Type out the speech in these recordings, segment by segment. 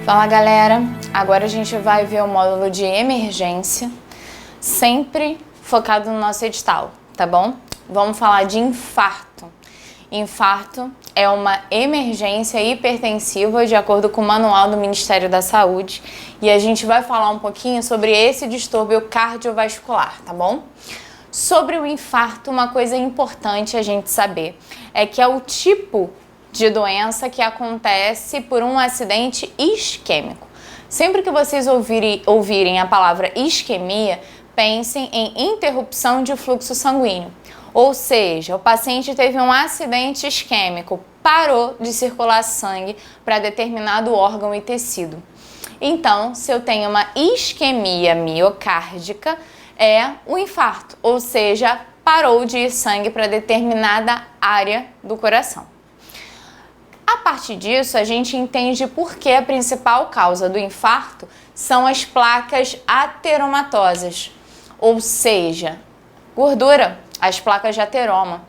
Fala galera, agora a gente vai ver o módulo de emergência, sempre focado no nosso edital, tá bom? Vamos falar de infarto. Infarto é uma emergência hipertensiva de acordo com o manual do Ministério da Saúde e a gente vai falar um pouquinho sobre esse distúrbio cardiovascular, tá bom? Sobre o infarto, uma coisa importante a gente saber é que é o tipo de doença que acontece por um acidente isquêmico. Sempre que vocês ouvirem a palavra isquemia, pensem em interrupção de fluxo sanguíneo. Ou seja, o paciente teve um acidente isquêmico, parou de circular sangue para determinado órgão e tecido. Então, se eu tenho uma isquemia miocárdica, é o infarto, ou seja, parou de ir sangue para determinada área do coração. A partir disso, a gente entende por que a principal causa do infarto são as placas ateromatosas, ou seja, gordura, as placas de ateroma.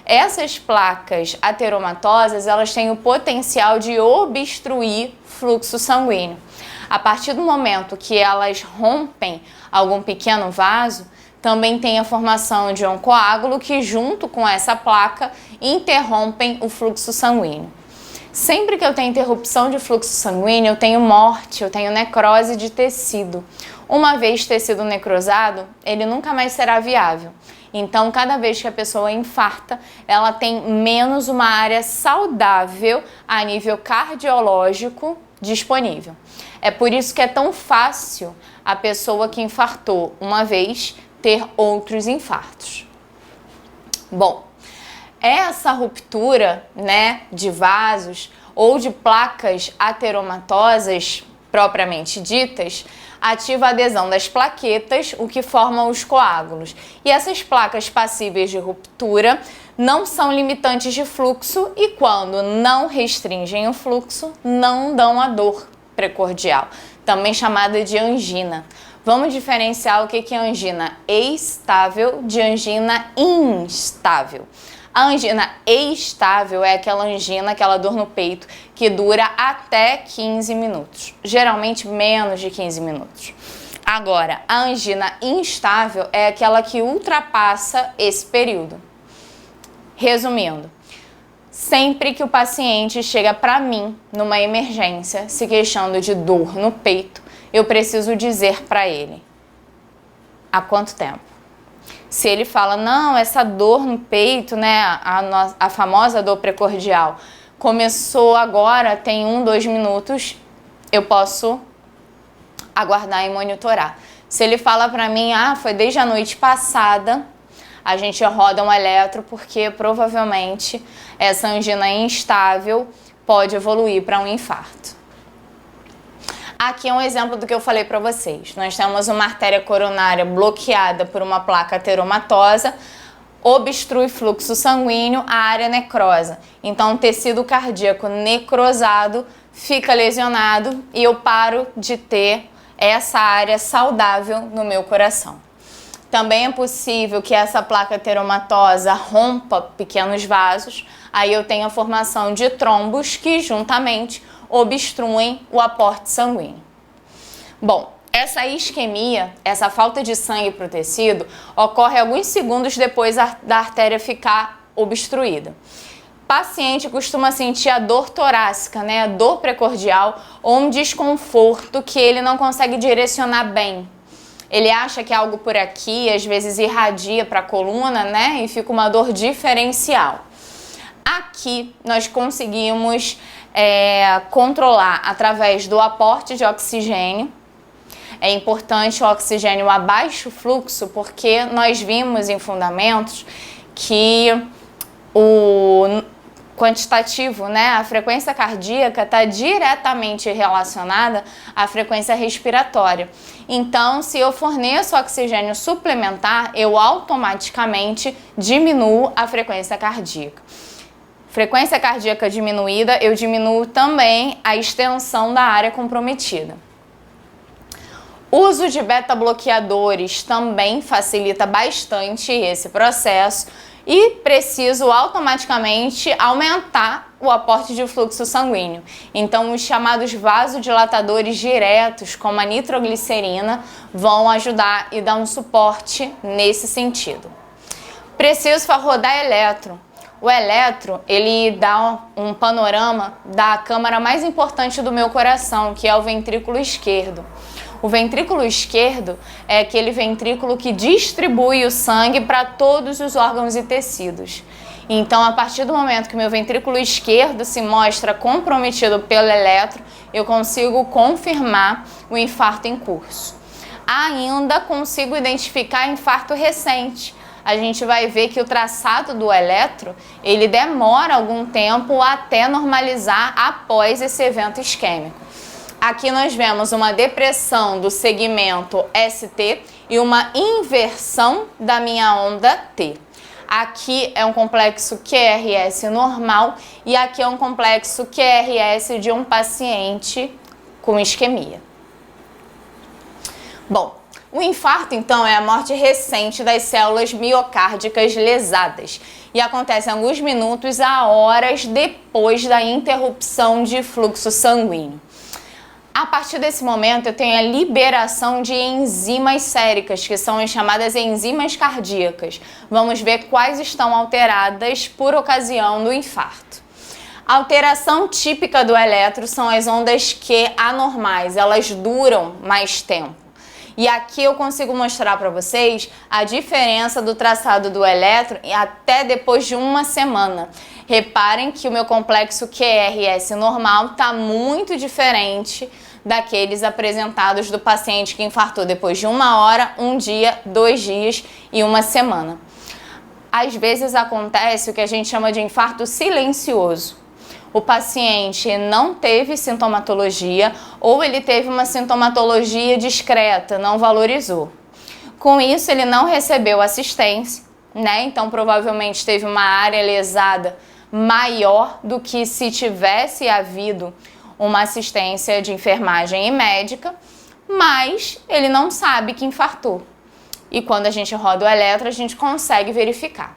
Essas placas ateromatosas, elas têm o potencial de obstruir fluxo sanguíneo. A partir do momento que elas rompem algum pequeno vaso, também tem a formação de um coágulo que, junto com essa placa, interrompem o fluxo sanguíneo. Sempre que eu tenho interrupção de fluxo sanguíneo, eu tenho morte, eu tenho necrose de tecido. Uma vez tecido necrosado, ele nunca mais será viável. Então, cada vez que a pessoa infarta, ela tem menos uma área saudável a nível cardiológico disponível. É por isso que é tão fácil a pessoa que infartou uma vez ter outros infartos. Bom, essa ruptura, de vasos ou de placas ateromatosas propriamente ditas, ativa a adesão das plaquetas, o que forma os coágulos. E essas placas passíveis de ruptura não são limitantes de fluxo e, quando não restringem o fluxo, não dão a dor precordial, também chamada de angina. Vamos diferenciar o que é angina estável de angina instável. A angina estável é aquela angina, aquela dor no peito, que dura até 15 minutos, geralmente menos de 15 minutos. Agora, a angina instável é aquela que ultrapassa esse período. Resumindo, sempre que o paciente chega para mim numa emergência se queixando de dor no peito, eu preciso dizer para ele há quanto tempo. Se ele fala, não, essa dor no peito, a famosa dor precordial, começou agora, tem 2 minutos, eu posso aguardar e monitorar. Se ele fala para mim, foi desde a noite passada, a gente roda um eletro, porque provavelmente essa angina instável pode evoluir para um infarto. Aqui é um exemplo do que eu falei para vocês. Nós temos uma artéria coronária bloqueada por uma placa ateromatosa, obstrui fluxo sanguíneo, a área necrosa. Então, o tecido cardíaco necrosado fica lesionado e eu paro de ter essa área saudável no meu coração. Também é possível que essa placa ateromatosa rompa pequenos vasos, aí eu tenho a formação de trombos que juntamente obstruem o aporte sanguíneo. Bom, essa isquemia, essa falta de sangue para o tecido, ocorre alguns segundos depois da artéria ficar obstruída. O paciente costuma sentir a dor torácica, a dor precordial, ou um desconforto que ele não consegue direcionar bem. Ele acha que é algo por aqui, às vezes irradia para a coluna, e fica uma dor diferencial. Aqui nós conseguimos controlar através do aporte de oxigênio. É importante o oxigênio a baixo fluxo, porque nós vimos em fundamentos que o quantitativo, a frequência cardíaca está diretamente relacionada à frequência respiratória. Então, se eu forneço oxigênio suplementar, eu automaticamente diminuo a frequência cardíaca. Frequência cardíaca diminuída, eu diminuo também a extensão da área comprometida. Uso de beta-bloqueadores também facilita bastante esse processo e preciso automaticamente aumentar o aporte de fluxo sanguíneo. Então, os chamados vasodilatadores diretos, como a nitroglicerina, vão ajudar e dar um suporte nesse sentido. Preciso rodar eletro. O eletro, ele dá um panorama da câmara mais importante do meu coração, que é o ventrículo esquerdo. O ventrículo esquerdo é aquele ventrículo que distribui o sangue para todos os órgãos e tecidos. Então, a partir do momento que o meu ventrículo esquerdo se mostra comprometido pelo eletro, eu consigo confirmar o infarto em curso. Ainda consigo identificar infarto recente. A gente vai ver que o traçado do eletro, ele demora algum tempo até normalizar após esse evento isquêmico. Aqui nós vemos uma depressão do segmento ST e uma inversão da minha onda T. Aqui é um complexo QRS normal e aqui é um complexo QRS de um paciente com isquemia. Bom, o infarto, então, é a morte recente das células miocárdicas lesadas e acontece alguns minutos a horas depois da interrupção de fluxo sanguíneo. A partir desse momento, eu tenho a liberação de enzimas séricas, que são as chamadas enzimas cardíacas. Vamos ver quais estão alteradas por ocasião do infarto. A alteração típica do eletro são as ondas Q anormais, elas duram mais tempo. E aqui eu consigo mostrar para vocês a diferença do traçado do eletro até depois de uma semana. Reparem que o meu complexo QRS normal está muito diferente daqueles apresentados do paciente que infartou depois de 1 hora, 1 dia, 2 dias e 1 semana. Às vezes acontece o que a gente chama de infarto silencioso. O paciente não teve sintomatologia ou ele teve uma sintomatologia discreta, não valorizou. Com isso, ele não recebeu assistência, né? Então, provavelmente teve uma área lesada maior do que se tivesse havido uma assistência de enfermagem e médica, mas ele não sabe que infartou. E quando a gente roda o eletro, a gente consegue verificar.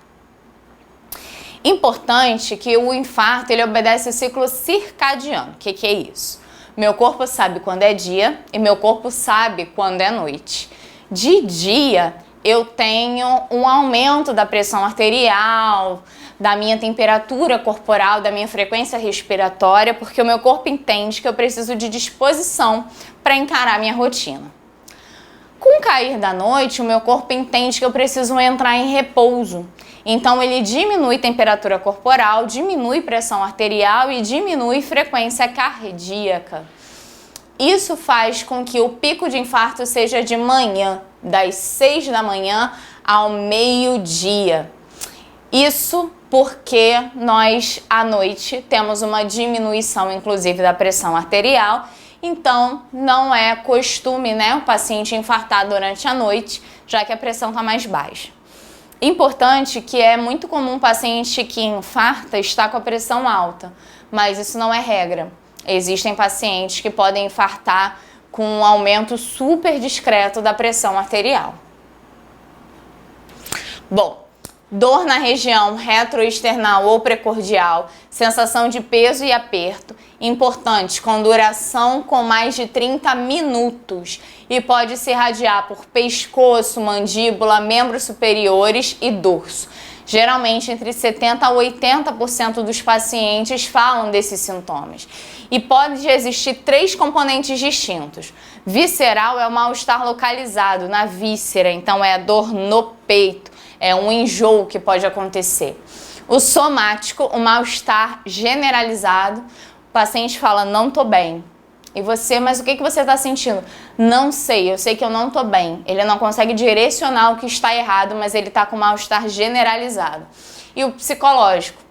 Importante que o infarto, ele obedece ao ciclo circadiano. O que é isso? Meu corpo sabe quando é dia e meu corpo sabe quando é noite. De dia, eu tenho um aumento da pressão arterial, da minha temperatura corporal, da minha frequência respiratória, porque o meu corpo entende que eu preciso de disposição para encarar minha rotina. Com o cair da noite, o meu corpo entende que eu preciso entrar em repouso. Então, ele diminui temperatura corporal, diminui pressão arterial e diminui frequência cardíaca. Isso faz com que o pico de infarto seja de manhã, das 6 da manhã ao meio-dia. Isso porque nós, à noite, temos uma diminuição, inclusive, da pressão arterial. Então, não é costume, né, o paciente infartar durante a noite, já que a pressão está mais baixa. Importante que é muito comum o paciente que infarta estar com a pressão alta, mas isso não é regra. Existem pacientes que podem infartar com um aumento super discreto da pressão arterial. Bom, dor na região retroesternal ou precordial, sensação de peso e aperto, importante, com duração com mais de 30 minutos e pode se irradiar por pescoço, mandíbula, membros superiores e dorso. Geralmente, entre 70% a 80% dos pacientes falam desses sintomas. E pode existir 3 componentes distintos. Visceral é o mal-estar localizado na víscera, então é a dor no peito, é um enjoo que pode acontecer. O somático, o mal-estar generalizado, o paciente fala, não tô bem. E você, mas o que você está sentindo? Não sei, eu sei que eu não tô bem. Ele não consegue direcionar o que está errado, mas ele está com mal-estar generalizado. E o psicológico?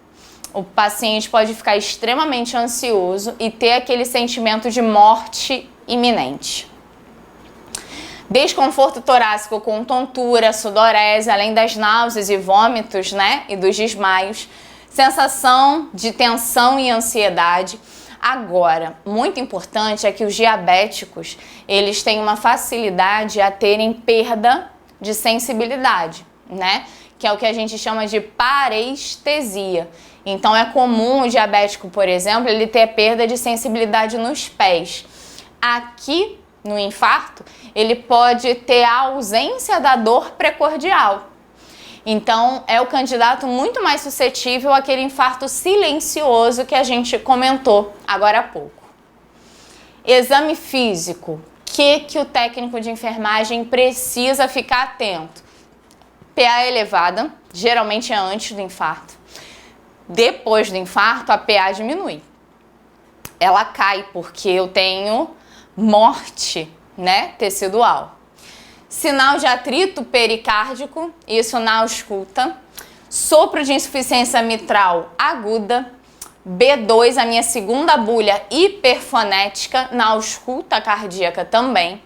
O paciente pode ficar extremamente ansioso e ter aquele sentimento de morte iminente. Desconforto torácico com tontura, sudorese, além das náuseas e vômitos, né? E dos desmaios. Sensação de tensão e ansiedade. Agora, muito importante é que os diabéticos, eles têm uma facilidade a terem perda de sensibilidade, né? Que é o que a gente chama de parestesia. Então é comum o diabético, por exemplo, ele ter perda de sensibilidade nos pés. Aqui, no infarto, ele pode ter a ausência da dor precordial. Então, é o candidato muito mais suscetível àquele infarto silencioso que a gente comentou agora há pouco. Exame físico. O que o técnico de enfermagem precisa ficar atento? PA elevada, geralmente é antes do infarto. Depois do infarto, a PA diminui. Ela cai porque eu tenho morte, né, tecidual. Sinal de atrito pericárdico, isso na ausculta. Sopro de insuficiência mitral aguda. B2, a minha segunda bulha hiperfonética, na ausculta cardíaca também.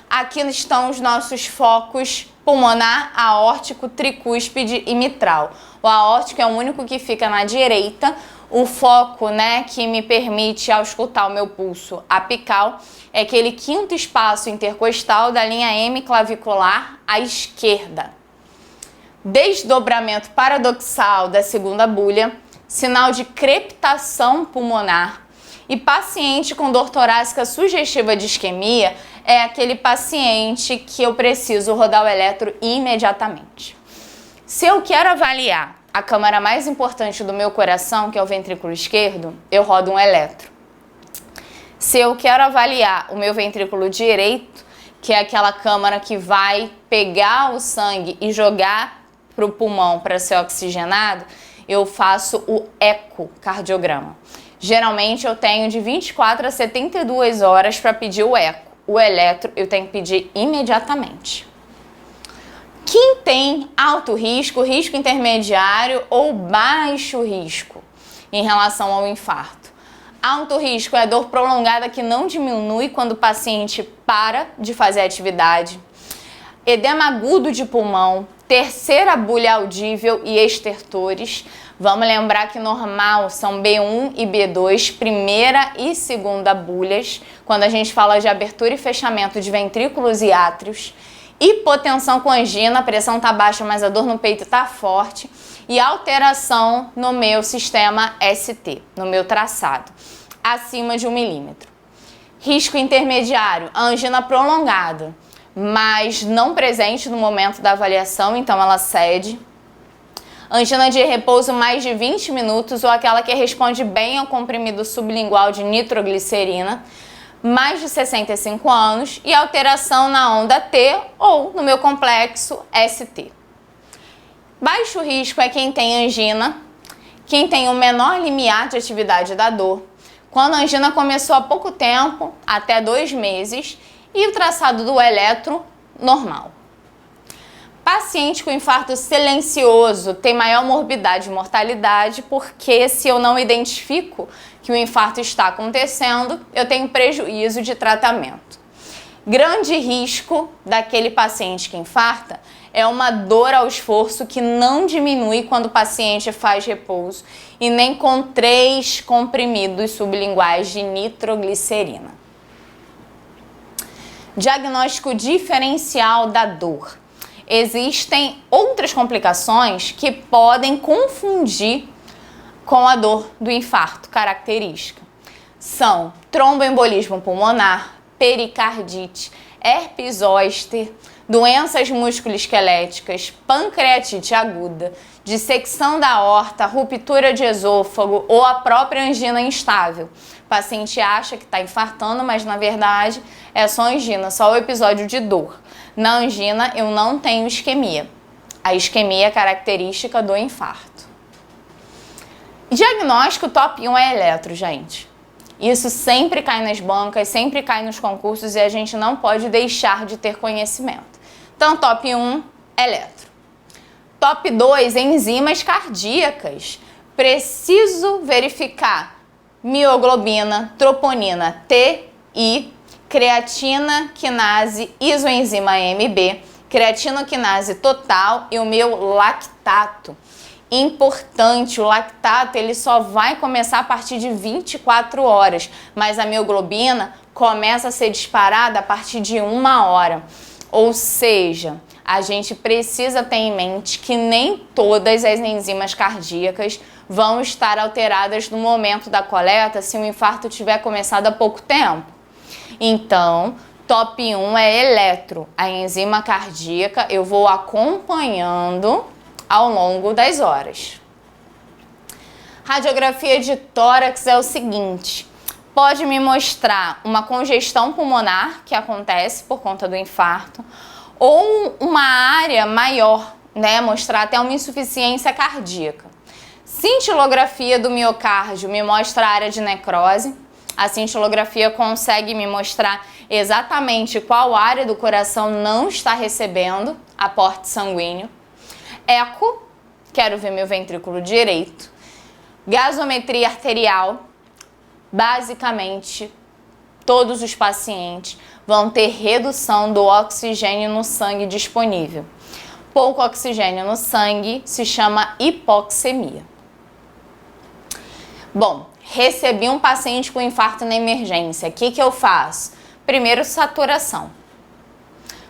Aqui estão os nossos focos pulmonar, aórtico, tricúspide e mitral. O aórtico é o único que fica na direita. O foco, né, que me permite auscultar o meu pulso apical é aquele quinto espaço intercostal da linha M clavicular à esquerda. Desdobramento paradoxal da segunda bulha, sinal de crepitação pulmonar. E paciente com dor torácica sugestiva de isquemia é aquele paciente que eu preciso rodar o eletro imediatamente. Se eu quero avaliar a câmara mais importante do meu coração, que é o ventrículo esquerdo, eu rodo um eletro. Se eu quero avaliar o meu ventrículo direito, que é aquela câmara que vai pegar o sangue e jogar para o pulmão para ser oxigenado, eu faço o ecocardiograma. Geralmente eu tenho de 24 a 72 horas para pedir o eco. O eletro eu tenho que pedir imediatamente. Quem tem alto risco, risco intermediário ou baixo risco em relação ao infarto? Alto risco é a dor prolongada que não diminui quando o paciente para de fazer atividade. Edema agudo de pulmão, terceira bulha audível e estertores. Vamos lembrar que normal são B1 e B2, primeira e segunda bulhas, quando a gente fala de abertura e fechamento de ventrículos e átrios. Hipotensão com angina, a pressão está baixa, mas a dor no peito está forte. E alteração no meu sistema ST, no meu traçado, acima de 1 milímetro. Risco intermediário, a angina prolongada, mas não presente no momento da avaliação, então ela cede. Angina de repouso mais de 20 minutos ou aquela que responde bem ao comprimido sublingual de nitroglicerina, mais de 65 anos e alteração na onda T ou no meu complexo ST. Baixo risco é quem tem angina, quem tem o menor limiar de atividade da dor, quando a angina começou há pouco tempo, até 2 meses, e o traçado do eletro normal. Paciente com infarto silencioso tem maior morbidade e mortalidade, porque se eu não identifico que o infarto está acontecendo, eu tenho prejuízo de tratamento. Grande risco daquele paciente que infarta é uma dor ao esforço que não diminui quando o paciente faz repouso e nem com 3 comprimidos sublinguais de nitroglicerina. Diagnóstico diferencial da dor. Existem outras complicações que podem confundir com a dor do infarto característica. São tromboembolismo pulmonar, pericardite, herpes zoster, doenças musculoesqueléticas, pancreatite aguda, dissecção da aorta, ruptura de esôfago ou a própria angina instável. O paciente acha que está infartando, mas na verdade é só angina, só o episódio de dor. Na angina eu não tenho isquemia. A isquemia é característica do infarto. Diagnóstico top 1 é eletro, gente. Isso sempre cai nas bancas, sempre cai nos concursos e a gente não pode deixar de ter conhecimento. Então, top 1, eletro. Top 2, enzimas cardíacas. Preciso verificar mioglobina, troponina TI, creatina quinase, isoenzima MB, creatinoquinase total e o meu lactato. Importante, o lactato ele só vai começar a partir de 24 horas, mas a mioglobina começa a ser disparada a partir de 1 hora. Ou seja, a gente precisa ter em mente que nem todas as enzimas cardíacas vão estar alteradas no momento da coleta se o infarto tiver começado há pouco tempo. Então, top 1 é eletro. A enzima cardíaca eu vou acompanhando ao longo das horas. Radiografia de tórax é o seguinte: pode me mostrar uma congestão pulmonar que acontece por conta do infarto ou uma área maior, né? Mostrar até uma insuficiência cardíaca. Cintilografia do miocárdio me mostra a área de necrose. A cintilografia consegue me mostrar exatamente qual área do coração não está recebendo aporte sanguíneo. Eco, quero ver meu ventrículo direito. Gasometria arterial, basicamente todos os pacientes vão ter redução do oxigênio no sangue disponível. Pouco oxigênio no sangue se chama hipoxemia. Bom, recebi um paciente com infarto na emergência. O que eu faço? Primeiro, saturação.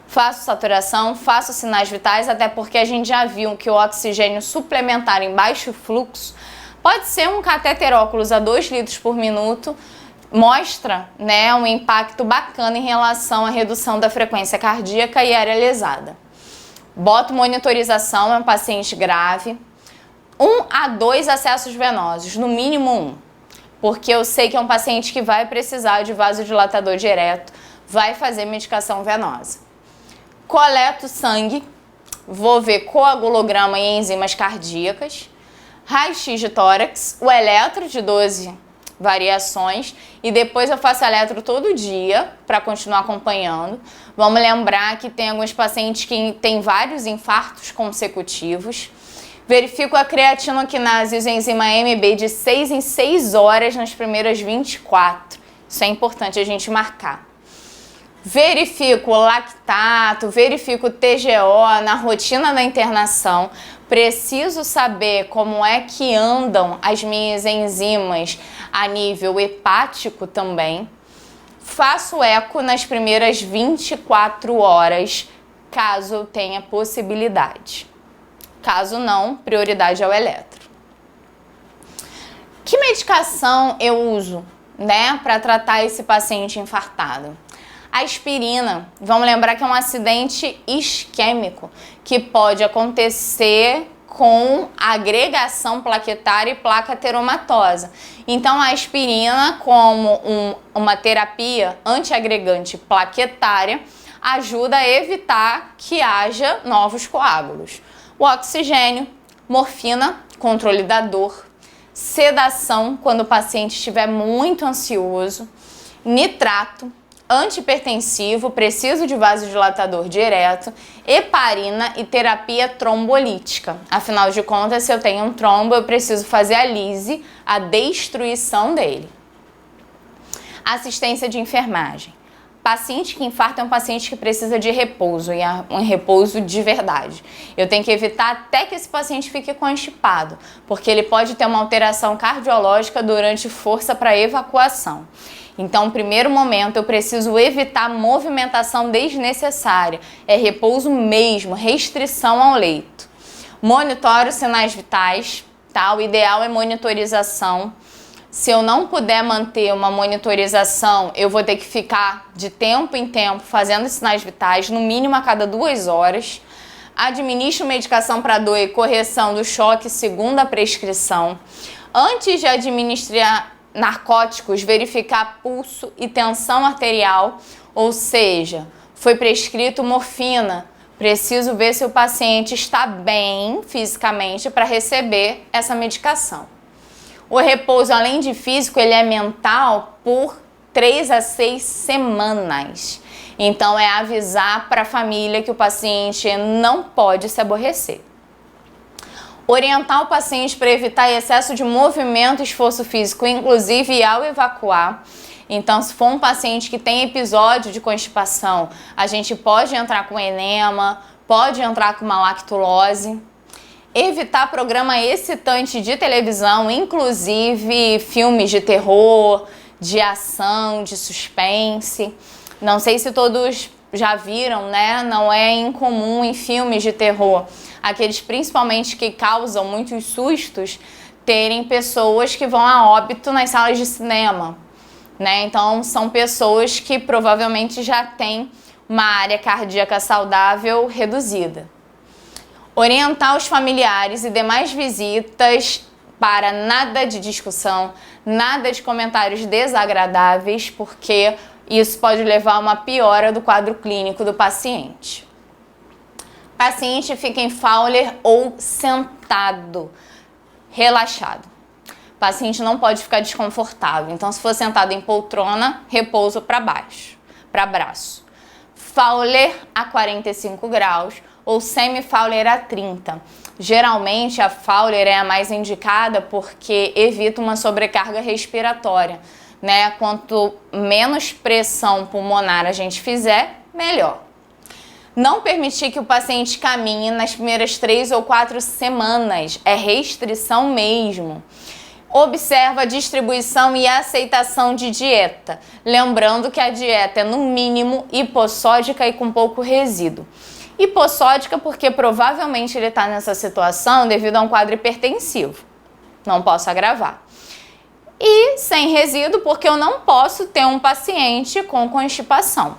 Faço saturação, faço sinais vitais, até porque a gente já viu que o oxigênio suplementar em baixo fluxo pode ser um catéter óculos a 2 litros por minuto, mostra, né, um impacto bacana em relação à redução da frequência cardíaca e área lesada. Boto monitorização, é um paciente grave. 1 a 2 acessos venosos, no mínimo 1, porque eu sei que é um paciente que vai precisar de vasodilatador direto, vai fazer medicação venosa. Coleto sangue, vou ver coagulograma e enzimas cardíacas, raio-x de tórax, o eletro de 12 variações e depois eu faço eletro todo dia para continuar acompanhando. Vamos lembrar que tem alguns pacientes que têm vários infartos consecutivos. Verifico a creatinoquinase e os enzima MB de 6 em 6 horas nas primeiras 24. Isso é importante a gente marcar. Verifico o lactato, verifico o TGO na rotina da internação. Preciso saber como é que andam as minhas enzimas a nível hepático também. Faço eco nas primeiras 24 horas, caso eu tenha possibilidade. Caso não, prioridade ao eletro. Que medicação eu uso, né, para tratar esse paciente infartado? A aspirina, vamos lembrar que é um acidente isquêmico que pode acontecer com agregação plaquetária e placa ateromatosa. Então, a aspirina, como uma terapia antiagregante plaquetária, ajuda a evitar que haja novos coágulos. O oxigênio, morfina, controle da dor, sedação quando o paciente estiver muito ansioso, nitrato, antihipertensivo, preciso de vasodilatador direto, heparina e terapia trombolítica. Afinal de contas, se eu tenho um trombo, eu preciso fazer a lise, a destruição dele. Assistência de enfermagem. Paciente que infarta é um paciente que precisa de repouso, e é um repouso de verdade. Eu tenho que evitar até que esse paciente fique constipado, porque ele pode ter uma alteração cardiológica durante força para evacuação. Então, no primeiro momento, eu preciso evitar movimentação desnecessária. É repouso mesmo, restrição ao leito. Monitoro sinais vitais, tá? O ideal é monitorização. Se eu não puder manter uma monitorização, eu vou ter que ficar de tempo em tempo fazendo sinais vitais, no mínimo a cada 2 horas. Administro medicação para dor e correção do choque segundo a prescrição. Antes de administrar narcóticos, verificar pulso e tensão arterial, ou seja, foi prescrito morfina. Preciso ver se o paciente está bem fisicamente para receber essa medicação. O repouso, além de físico, ele é mental por 3 a 6 semanas. Então, é avisar para a família que o paciente não pode se aborrecer. Orientar o paciente para evitar excesso de movimento e esforço físico, inclusive ao evacuar. Então, se for um paciente que tem episódio de constipação, a gente pode entrar com enema, pode entrar com uma lactulose. Evitar programa excitante de televisão, inclusive filmes de terror, de ação, de suspense. Não sei se todos já viram, né? Não é incomum em filmes de terror, aqueles principalmente que causam muitos sustos, terem pessoas que vão a óbito nas salas de cinema, né? Então são pessoas que provavelmente já têm uma área cardíaca saudável reduzida. Orientar os familiares e demais visitas para nada de discussão, nada de comentários desagradáveis, porque isso pode levar a uma piora do quadro clínico do paciente. O paciente fica em Fowler ou sentado, relaxado. O paciente não pode ficar desconfortável, então se for sentado em poltrona, repouso para baixo, para braço. Fowler a 45 graus ou semi-Fowler a 30. Geralmente a Fowler é a mais indicada porque evita uma sobrecarga respiratória, né? Quanto menos pressão pulmonar a gente fizer, melhor. Não permitir que o paciente caminhe nas primeiras 3 ou 4 semanas, é restrição mesmo. Observa a distribuição e a aceitação de dieta, lembrando que a dieta é no mínimo hipossódica e com pouco resíduo. Hipossódica porque provavelmente ele está nessa situação devido a um quadro hipertensivo, não posso agravar. E sem resíduo porque eu não posso ter um paciente com constipação.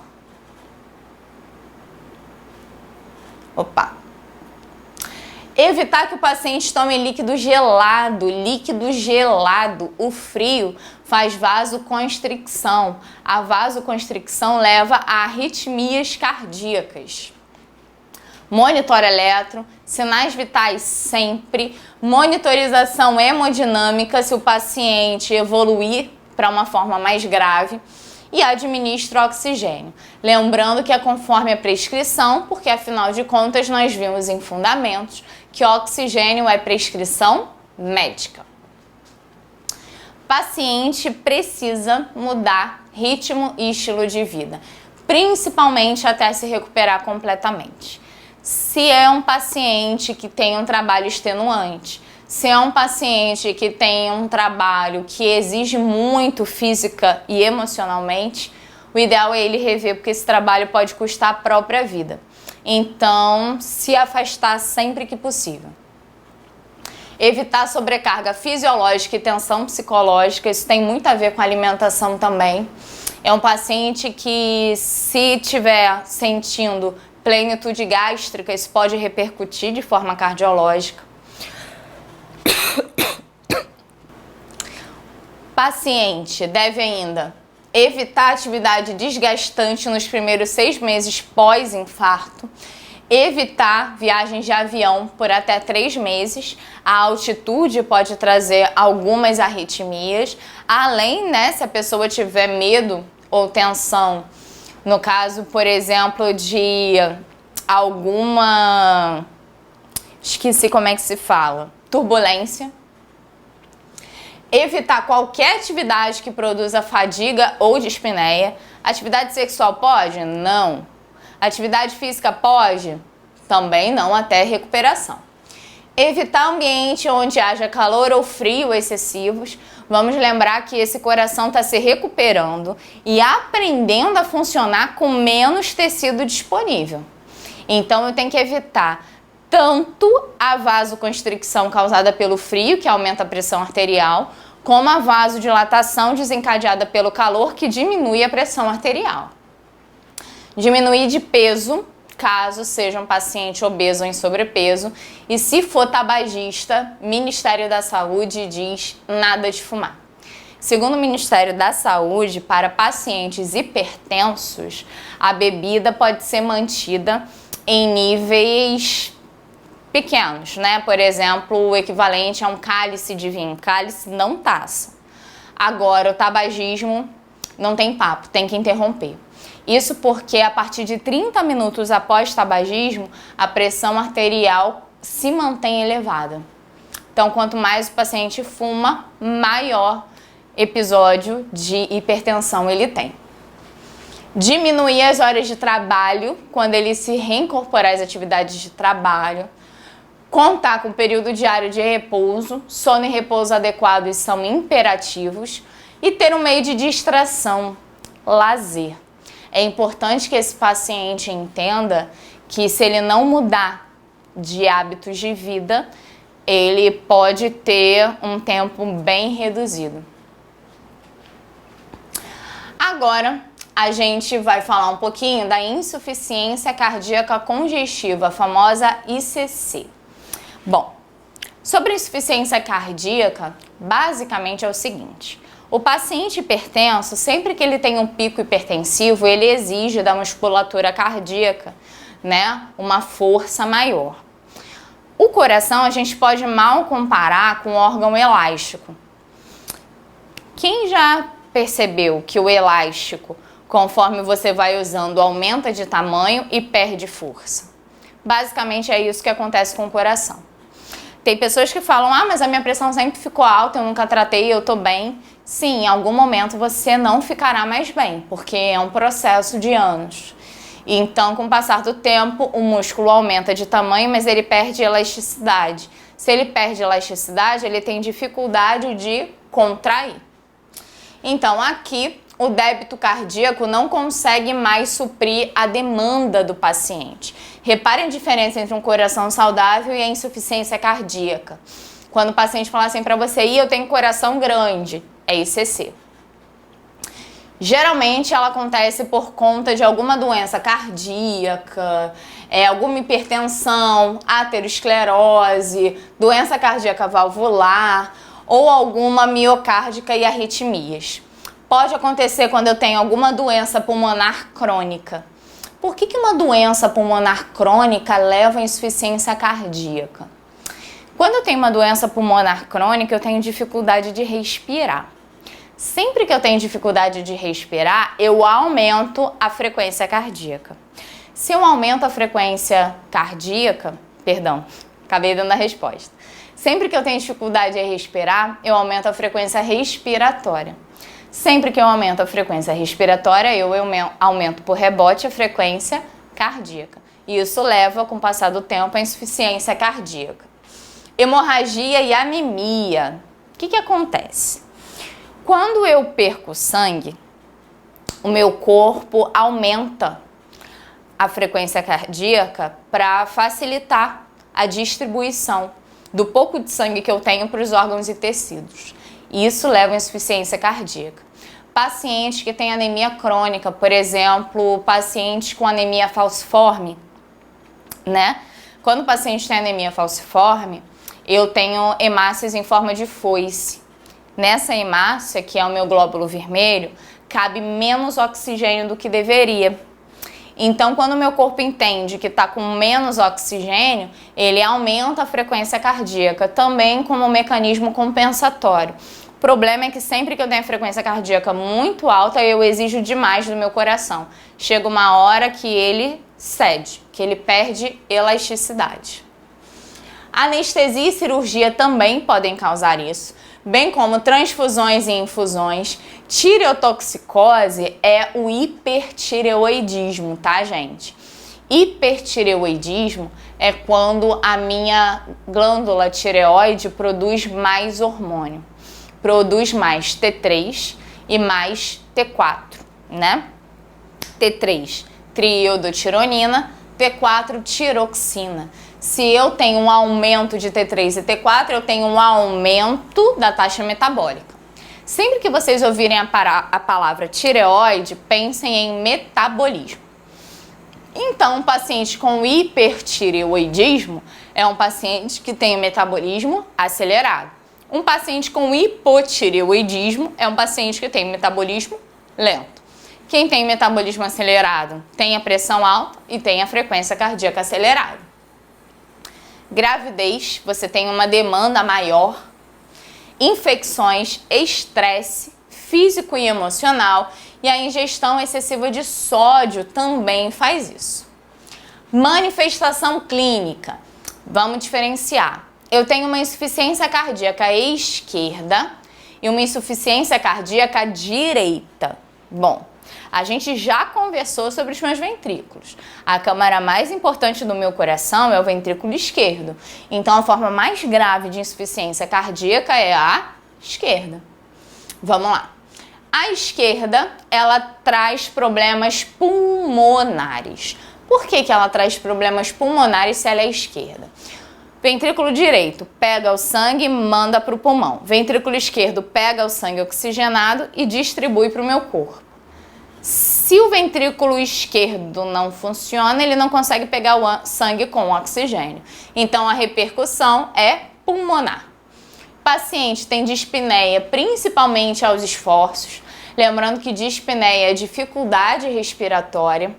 Evitar que o paciente tome líquido gelado. Líquido gelado, o frio faz vasoconstricção. A vasoconstricção leva a arritmias cardíacas. Monitor eletro, sinais vitais sempre, monitorização hemodinâmica se o paciente evoluir para uma forma mais grave e administra oxigênio. Lembrando que é conforme a prescrição, porque afinal de contas nós vimos em fundamentos que oxigênio é prescrição médica. Paciente precisa mudar ritmo e estilo de vida, principalmente até se recuperar completamente. Se é um paciente que tem um trabalho extenuante, se é um paciente que tem um trabalho que exige muito física e emocionalmente, o ideal é ele rever, porque esse trabalho pode custar a própria vida. Então, se afastar sempre que possível. Evitar sobrecarga fisiológica e tensão psicológica, isso tem muito a ver com alimentação também. É um paciente que, se estiver sentindo plenitude gástrica, isso pode repercutir de forma cardiológica. Paciente deve ainda evitar atividade desgastante nos primeiros 6 meses pós-infarto, evitar viagens de avião por até 3 meses. A altitude pode trazer algumas arritmias, além, né, se a pessoa tiver medo ou tensão, no caso, por exemplo, de alguma, esqueci como é que se fala, turbulência. Evitar qualquer atividade que produza fadiga ou dispneia. Atividade sexual pode? Não. Atividade física pode? Também não, até recuperação. Evitar ambiente onde haja calor ou frio excessivos. Vamos lembrar que esse coração está se recuperando e aprendendo a funcionar com menos tecido disponível. Então eu tenho que evitar tanto a vasoconstricção causada pelo frio, que aumenta a pressão arterial, como a vasodilatação desencadeada pelo calor, que diminui a pressão arterial. Diminuir de peso, caso seja um paciente obeso ou em sobrepeso, e se for tabagista, Ministério da Saúde diz nada de fumar. Segundo o Ministério da Saúde, para pacientes hipertensos, a bebida pode ser mantida em níveis pequenos, né? Por exemplo, o equivalente a um cálice de vinho, cálice não taça. Agora, o tabagismo não tem papo, tem que interromper. Isso porque a partir de 30 minutos após tabagismo, a pressão arterial se mantém elevada. Então, quanto mais o paciente fuma, maior episódio de hipertensão ele tem. Diminuir as horas de trabalho quando ele se reincorporar às atividades de trabalho. Contar com o período diário de repouso, sono e repouso adequados são imperativos. E ter um meio de distração, lazer. É importante que esse paciente entenda que se ele não mudar de hábitos de vida, ele pode ter um tempo bem reduzido. Agora, a gente vai falar um pouquinho da insuficiência cardíaca congestiva, a famosa ICC. Bom, sobre insuficiência cardíaca, basicamente é o seguinte: o paciente hipertenso, sempre que ele tem um pico hipertensivo, ele exige da musculatura cardíaca, né, uma força maior. O coração a gente pode mal comparar com um órgão elástico. Quem já percebeu que o elástico, conforme você vai usando, aumenta de tamanho e perde força? Basicamente é isso que acontece com o coração. Tem pessoas que falam, mas a minha pressão sempre ficou alta, eu nunca tratei, eu tô bem. Sim, em algum momento você não ficará mais bem, porque é um processo de anos. Então, com o passar do tempo, o músculo aumenta de tamanho, mas ele perde elasticidade. Se ele perde elasticidade, ele tem dificuldade de contrair. Então, aqui, o débito cardíaco não consegue mais suprir a demanda do paciente. Reparem a diferença entre um coração saudável e a insuficiência cardíaca. Quando o paciente fala assim para você, eu tenho coração grande, é ICC. Geralmente ela acontece por conta de alguma doença cardíaca, alguma hipertensão, aterosclerose, doença cardíaca valvular ou alguma miocárdica e arritmias. Pode acontecer quando eu tenho alguma doença pulmonar crônica. Por que uma doença pulmonar crônica leva à insuficiência cardíaca? Quando eu tenho uma doença pulmonar crônica, eu tenho dificuldade de respirar. Sempre que eu tenho dificuldade de respirar, eu aumento a frequência cardíaca. Se eu aumento a frequência cardíaca, acabei dando a resposta. Sempre que eu tenho dificuldade de respirar, eu aumento a frequência respiratória. Sempre que eu aumento a frequência respiratória, eu aumento por rebote a frequência cardíaca. E isso leva, com o passar do tempo, à insuficiência cardíaca. Hemorragia e anemia. O que acontece? Quando eu perco sangue, o meu corpo aumenta a frequência cardíaca para facilitar a distribuição do pouco de sangue que eu tenho para os órgãos e tecidos. Isso leva à insuficiência cardíaca. Pacientes que têm anemia crônica, por exemplo, pacientes com anemia falciforme, né? Quando o paciente tem anemia falciforme, eu tenho hemácias em forma de foice. Nessa hemácia, que é o meu glóbulo vermelho, cabe menos oxigênio do que deveria. Então, quando o meu corpo entende que está com menos oxigênio, ele aumenta a frequência cardíaca, também como um mecanismo compensatório. O problema é que sempre que eu tenho a frequência cardíaca muito alta, eu exijo demais do meu coração. Chega uma hora que ele cede, que ele perde elasticidade. Anestesia e cirurgia também podem causar isso, bem como transfusões e infusões. Tireotoxicose é o hipertireoidismo, tá, gente? Hipertireoidismo é quando a minha glândula tireoide produz mais hormônio. Produz mais T3 e mais T4, né? T3, triiodotironina, T4, tiroxina. Se eu tenho um aumento de T3 e T4, eu tenho um aumento da taxa metabólica. Sempre que vocês ouvirem a palavra tireoide, pensem em metabolismo. Então, um paciente com hipertireoidismo é um paciente que tem o metabolismo acelerado. Um paciente com hipotireoidismo é um paciente que tem metabolismo lento. Quem tem metabolismo acelerado tem a pressão alta e tem a frequência cardíaca acelerada. Gravidez, você tem uma demanda maior. Infecções, estresse físico e emocional, e a ingestão excessiva de sódio também faz isso. Manifestação clínica. Vamos diferenciar. Eu tenho uma insuficiência cardíaca esquerda e uma insuficiência cardíaca direita. Bom, a gente já conversou sobre os meus ventrículos. A câmara mais importante do meu coração é o ventrículo esquerdo. Então, a forma mais grave de insuficiência cardíaca é a esquerda. Vamos lá. A esquerda, ela traz problemas pulmonares. Por que ela traz problemas pulmonares se ela é esquerda? Ventrículo direito pega o sangue e manda para o pulmão. Ventrículo esquerdo pega o sangue oxigenado e distribui para o meu corpo. Se o ventrículo esquerdo não funciona, ele não consegue pegar o sangue com oxigênio. Então, a repercussão é pulmonar. O paciente tem dispneia principalmente aos esforços. Lembrando que dispneia é dificuldade respiratória,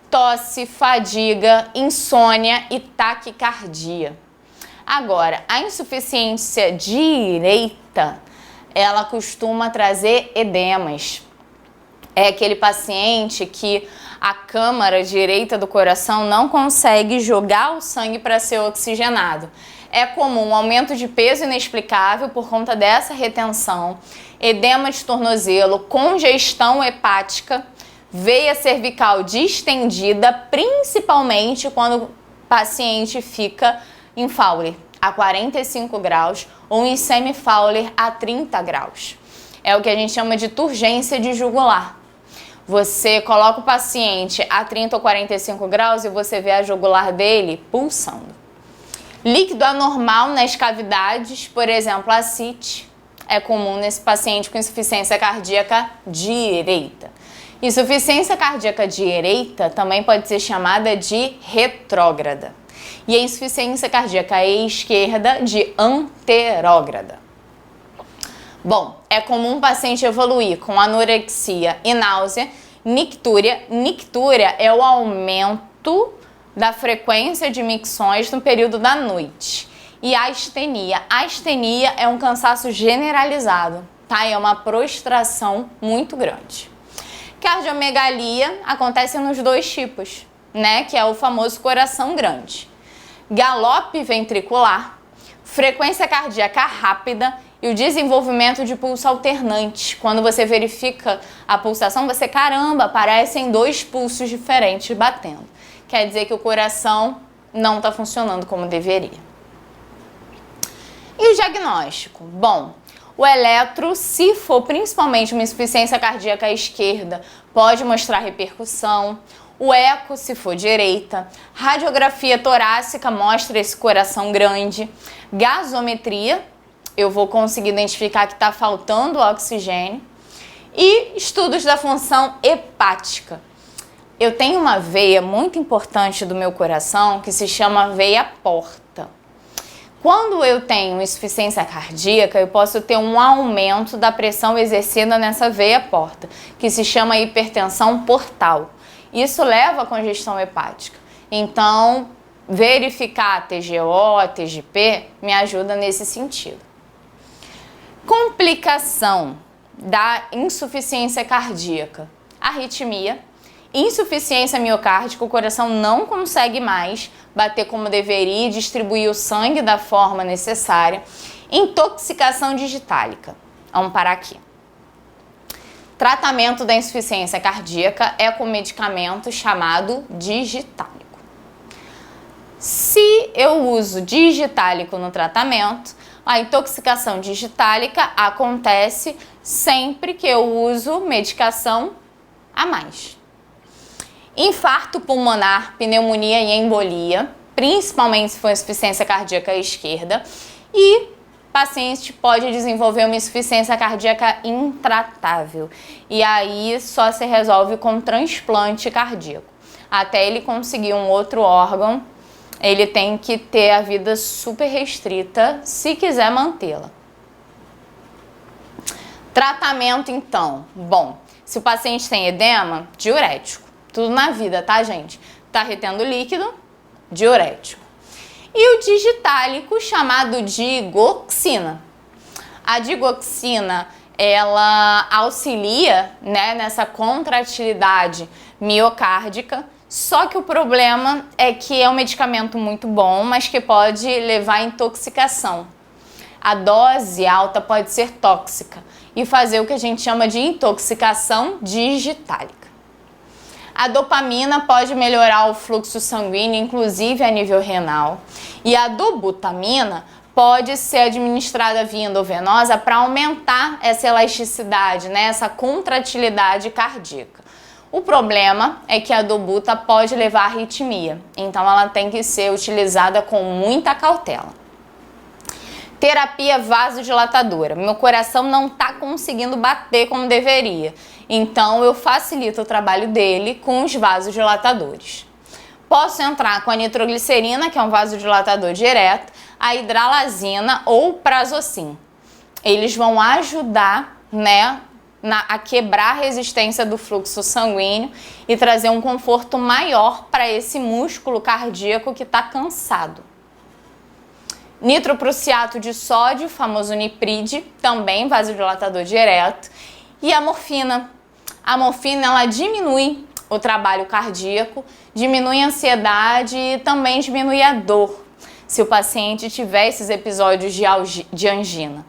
tosse, fadiga, insônia e taquicardia. Agora, a insuficiência direita, ela costuma trazer edemas. É aquele paciente que a câmara direita do coração não consegue jogar o sangue para ser oxigenado. É comum um aumento de peso inexplicável por conta dessa retenção, edema de tornozelo, congestão hepática, veia cervical distendida, principalmente quando o paciente fica em Fowler a 45 graus ou em semi-Fowler a 30 graus. É o que a gente chama de turgência de jugular. Você coloca o paciente a 30 ou 45 graus e você vê a jugular dele pulsando. Líquido anormal nas cavidades, por exemplo, ascite, é comum nesse paciente com insuficiência cardíaca direita. Insuficiência cardíaca direita também pode ser chamada de retrógrada. E a insuficiência cardíaca esquerda de anterógrada. Bom, é comum o paciente evoluir com anorexia e náusea, nictúria. Nictúria é o aumento da frequência de micções no período da noite. E astenia. Astenia é um cansaço generalizado, tá? É uma prostração muito grande. Cardiomegalia acontece nos dois tipos, né? Que é o famoso coração grande. Galope ventricular, frequência cardíaca rápida e o desenvolvimento de pulso alternante. Quando você verifica a pulsação, você, caramba, parecem dois pulsos diferentes batendo. Quer dizer que o coração não está funcionando como deveria. E o diagnóstico? Bom, o eletro, se for principalmente uma insuficiência cardíaca à esquerda, pode mostrar repercussão. O eco, se for direita. Radiografia torácica mostra esse coração grande. Gasometria, eu vou conseguir identificar que está faltando oxigênio. E estudos da função hepática. Eu tenho uma veia muito importante do meu coração que se chama veia porta. Quando eu tenho insuficiência cardíaca, eu posso ter um aumento da pressão exercida nessa veia porta, que se chama hipertensão portal. Isso leva à congestão hepática. Então, verificar TGO, TGP me ajuda nesse sentido. Complicação da insuficiência cardíaca: arritmia, insuficiência miocárdica, o coração não consegue mais bater como deveria e distribuir o sangue da forma necessária. Intoxicação digitálica. Vamos parar aqui. Tratamento da insuficiência cardíaca é com medicamento chamado digitálico. Se eu uso digitálico no tratamento, a intoxicação digitálica acontece sempre que eu uso medicação a mais. Infarto pulmonar, pneumonia e embolia, principalmente se for insuficiência cardíaca à esquerda, e o paciente pode desenvolver uma insuficiência cardíaca intratável. E aí só se resolve com transplante cardíaco. Até ele conseguir um outro órgão, ele tem que ter a vida super restrita se quiser mantê-la. Tratamento, então. Bom, se o paciente tem edema, diurético. Tudo na vida, tá, gente? Tá retendo líquido, diurético. E o digitálico, chamado digoxina. A digoxina, ela auxilia, né, nessa contratilidade miocárdica, só que o problema é que é um medicamento muito bom, mas que pode levar à intoxicação. A dose alta pode ser tóxica e fazer o que a gente chama de intoxicação digitálica. A dopamina pode melhorar o fluxo sanguíneo, inclusive a nível renal. E a dobutamina pode ser administrada via endovenosa para aumentar essa elasticidade, né, essa contratilidade cardíaca. O problema é que a dobuta pode levar à arritmia, então ela tem que ser utilizada com muita cautela. Terapia vasodilatadora. Meu coração não está conseguindo bater como deveria, então eu facilito o trabalho dele com os vasodilatadores. Posso entrar com a nitroglicerina, que é um vasodilatador direto, a hidralazina ou o prazosim. Eles vão ajudar, né, a quebrar a resistência do fluxo sanguíneo e trazer um conforto maior para esse músculo cardíaco que está cansado. Nitroprussiato de sódio, famoso nipride, também vasodilatador direto. E a morfina. A morfina, ela diminui o trabalho cardíaco, diminui a ansiedade e também diminui a dor, se o paciente tiver esses episódios de angina.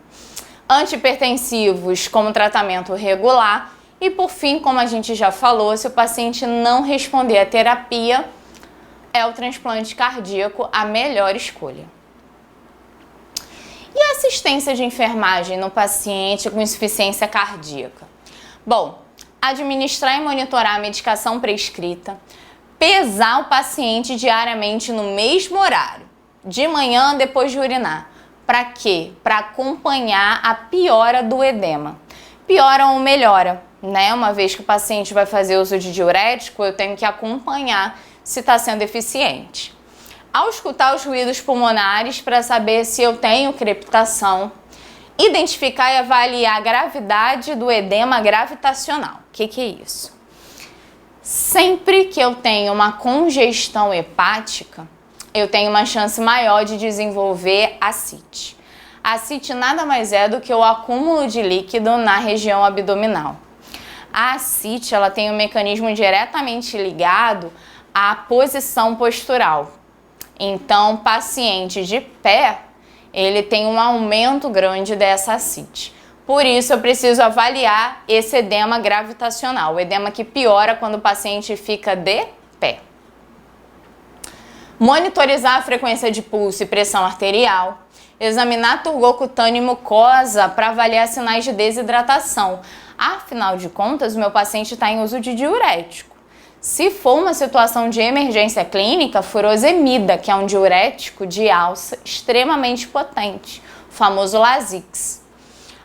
Antihipertensivos como tratamento regular e, por fim, como a gente já falou, se o paciente não responder à terapia, é o transplante cardíaco a melhor escolha. E a assistência de enfermagem no paciente com insuficiência cardíaca? Bom, administrar e monitorar a medicação prescrita, pesar o paciente diariamente no mesmo horário, de manhã depois de urinar. Para quê? Para acompanhar a piora do edema. Piora ou melhora, né? Uma vez que o paciente vai fazer uso de diurético, eu tenho que acompanhar se está sendo eficiente. Auscultar os ruídos pulmonares para saber se eu tenho crepitação. Identificar e avaliar a gravidade do edema gravitacional. O que é isso? Sempre que eu tenho uma congestão hepática, eu tenho uma chance maior de desenvolver ascite. A ascite nada mais é do que o acúmulo de líquido na região abdominal. A ascite, ela tem um mecanismo diretamente ligado à posição postural. Então, paciente de pé, ele tem um aumento grande dessa ascite. Por isso, eu preciso avaliar esse edema gravitacional, o edema que piora quando o paciente fica de pé. Monitorizar a frequência de pulso e pressão arterial. Examinar turgor cutâneo e mucosa para avaliar sinais de desidratação. Afinal de contas, o meu paciente está em uso de diurético. Se for uma situação de emergência clínica, furosemida, que é um diurético de alça extremamente potente, o famoso Lasix.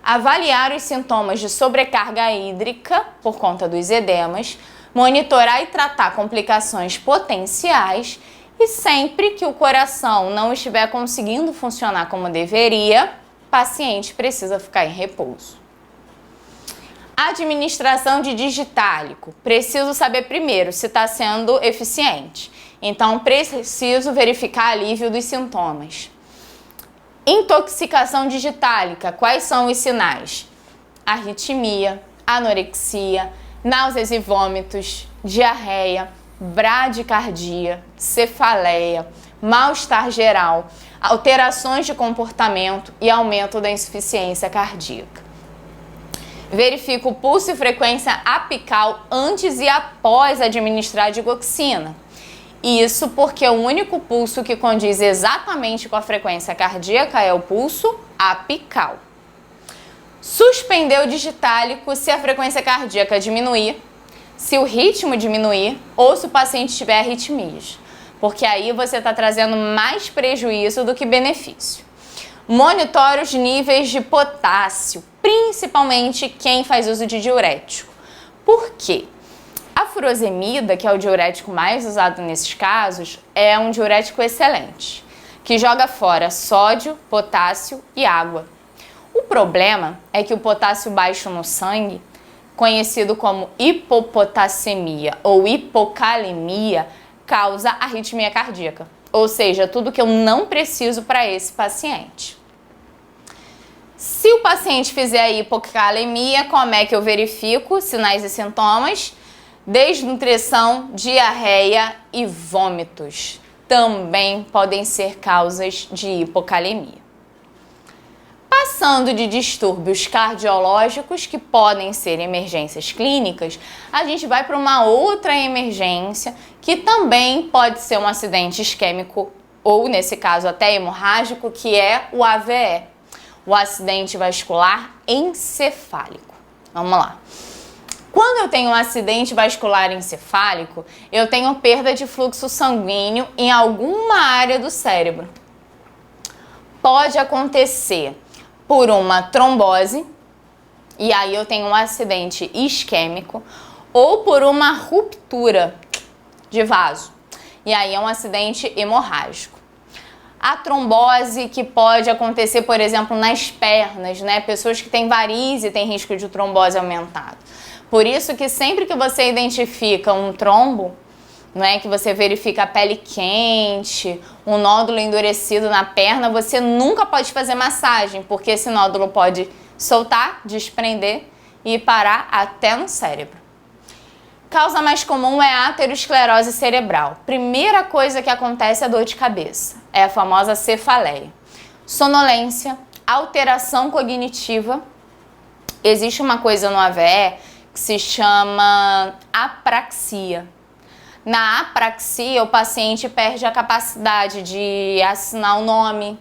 Avaliar os sintomas de sobrecarga hídrica por conta dos edemas, monitorar e tratar complicações potenciais e sempre que o coração não estiver conseguindo funcionar como deveria, o paciente precisa ficar em repouso. Administração de digitálico. Preciso saber primeiro se está sendo eficiente. Então, preciso verificar alívio dos sintomas. Intoxicação digitálica. Quais são os sinais? Arritmia, anorexia, náuseas e vômitos, diarreia, bradicardia, cefaleia, mal-estar geral, alterações de comportamento e aumento da insuficiência cardíaca. Verifico o pulso e frequência apical antes e após administrar a digoxina. Isso porque o único pulso que condiz exatamente com a frequência cardíaca é o pulso apical. Suspender o digitálico se a frequência cardíaca diminuir, se o ritmo diminuir ou se o paciente tiver arritmias, porque aí você está trazendo mais prejuízo do que benefício. Monitore os níveis de potássio, principalmente quem faz uso de diurético. Por quê? A furosemida, que é o diurético mais usado nesses casos, é um diurético excelente, que joga fora sódio, potássio e água. O problema é que o potássio baixo no sangue, conhecido como hipopotassemia ou hipocalemia, causa arritmia cardíaca, ou seja, tudo que eu não preciso para esse paciente. Se o paciente fizer hipocalemia, como é que eu verifico sinais e sintomas? Desnutrição, diarreia e vômitos também podem ser causas de hipocalemia. Passando de distúrbios cardiológicos, que podem ser emergências clínicas, a gente vai para uma outra emergência, que também pode ser um acidente isquêmico ou nesse caso até hemorrágico, que é o AVE, o acidente vascular encefálico. Vamos lá. Quando eu tenho um acidente vascular encefálico, eu tenho perda de fluxo sanguíneo em alguma área do cérebro. Pode acontecer por uma trombose, e aí eu tenho um acidente isquêmico, ou por uma ruptura de vaso, e aí é um acidente hemorrágico. A trombose que pode acontecer, por exemplo, nas pernas, né? Pessoas que têm varize têm risco de trombose aumentado. Por isso que sempre que você identifica um trombo, né, que você verifica a pele quente, um nódulo endurecido na perna, você nunca pode fazer massagem, porque esse nódulo pode soltar, desprender e parar até no cérebro. Causa mais comum é a aterosclerose cerebral. Primeira coisa que acontece é dor de cabeça, é a famosa cefaleia. Sonolência, alteração cognitiva. Existe uma coisa no AVE que se chama apraxia. Na apraxia, o paciente perde a capacidade de assinar o nome,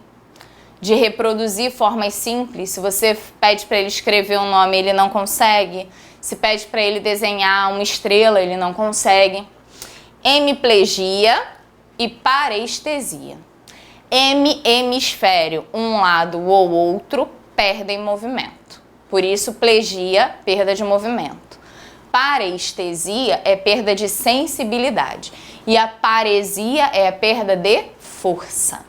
de reproduzir formas simples. Se você pede para ele escrever um nome, ele não consegue. Se pede para ele desenhar uma estrela, ele não consegue. Hemiplegia e parestesia. Hemisfério, um lado ou outro, perdem movimento. Por isso, plegia, perda de movimento. Parestesia é perda de sensibilidade. E a paresia é a perda de força.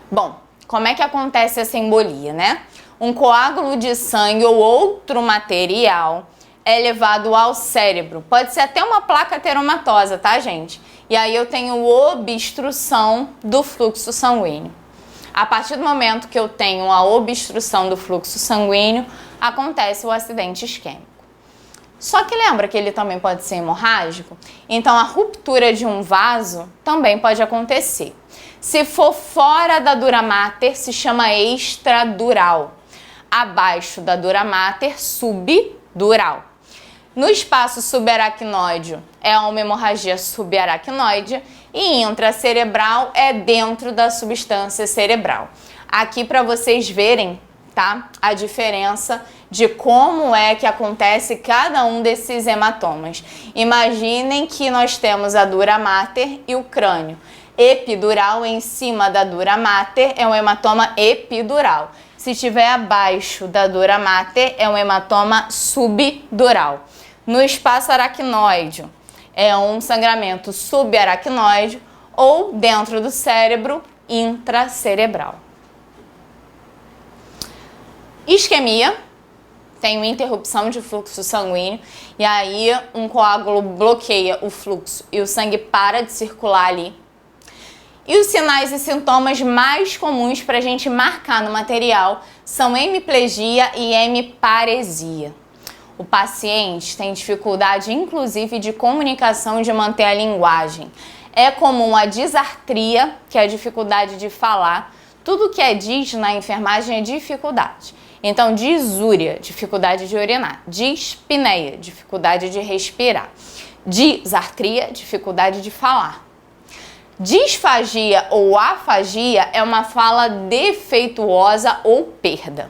Bom, como é que acontece essa embolia, né? Um coágulo de sangue ou outro material é levado ao cérebro. Pode ser até uma placa teromatosa, tá, gente? E aí eu tenho obstrução do fluxo sanguíneo. A partir do momento que eu tenho a obstrução do fluxo sanguíneo, acontece o acidente isquêmico. Só que lembra que ele também pode ser hemorrágico? Então a ruptura de um vaso também pode acontecer. Se for fora da dura mater, se chama extradural. Abaixo da dura mater, subdural. No espaço subaracnoide é uma hemorragia subaracnoide e intracerebral é dentro da substância cerebral. Aqui para vocês verem, tá, a diferença de como é que acontece cada um desses hematomas. Imaginem que nós temos a dura mater e o crânio. Epidural em cima da dura mater é um hematoma epidural. Se estiver abaixo da dura mater é um hematoma subdural. No espaço aracnoide é um sangramento subaracnoide ou dentro do cérebro intracerebral. Isquemia, tem uma interrupção de fluxo sanguíneo e aí um coágulo bloqueia o fluxo e o sangue para de circular ali. E os sinais e sintomas mais comuns para a gente marcar no material são hemiplegia e hemiparesia. O paciente tem dificuldade, inclusive, de comunicação, de manter a linguagem. É comum a disartria, que é a dificuldade de falar. Tudo que é dis na enfermagem é dificuldade. Então, disúria, dificuldade de urinar. Dispneia, dificuldade de respirar. Disartria, dificuldade de falar. Disfagia ou afagia é uma fala defeituosa ou perda.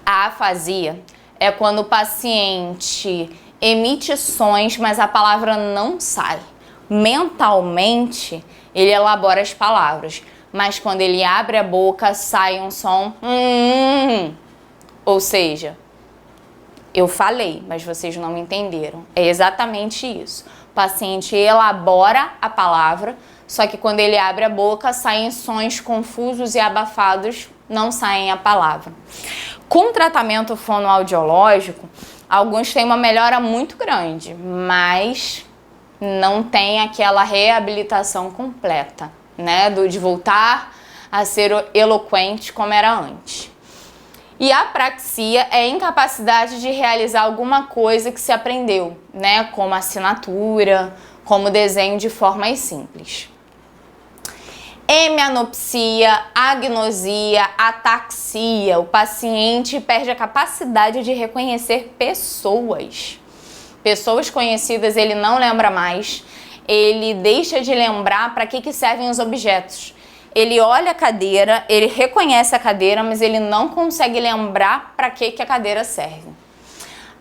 A afasia é quando o paciente emite sons, mas a palavra não sai. Mentalmente, ele elabora as palavras, mas quando ele abre a boca, sai um som ou seja, eu falei, mas vocês não me entenderam. É exatamente isso. O paciente elabora a palavra, só que quando ele abre a boca, saem sons confusos e abafados, não saem a palavra. Com tratamento fonoaudiológico, alguns têm uma melhora muito grande, mas não tem aquela reabilitação completa, né? De voltar a ser eloquente como era antes. E a apraxia é a incapacidade de realizar alguma coisa que se aprendeu, né? Como assinatura, como desenho de formas simples. Hemianopsia, agnosia, ataxia. O paciente perde a capacidade de reconhecer pessoas. Pessoas conhecidas ele não lembra mais. ele deixa de lembrar para que servem os objetos. Ele olha a cadeira, ele reconhece a cadeira, mas ele não consegue lembrar para que a cadeira serve.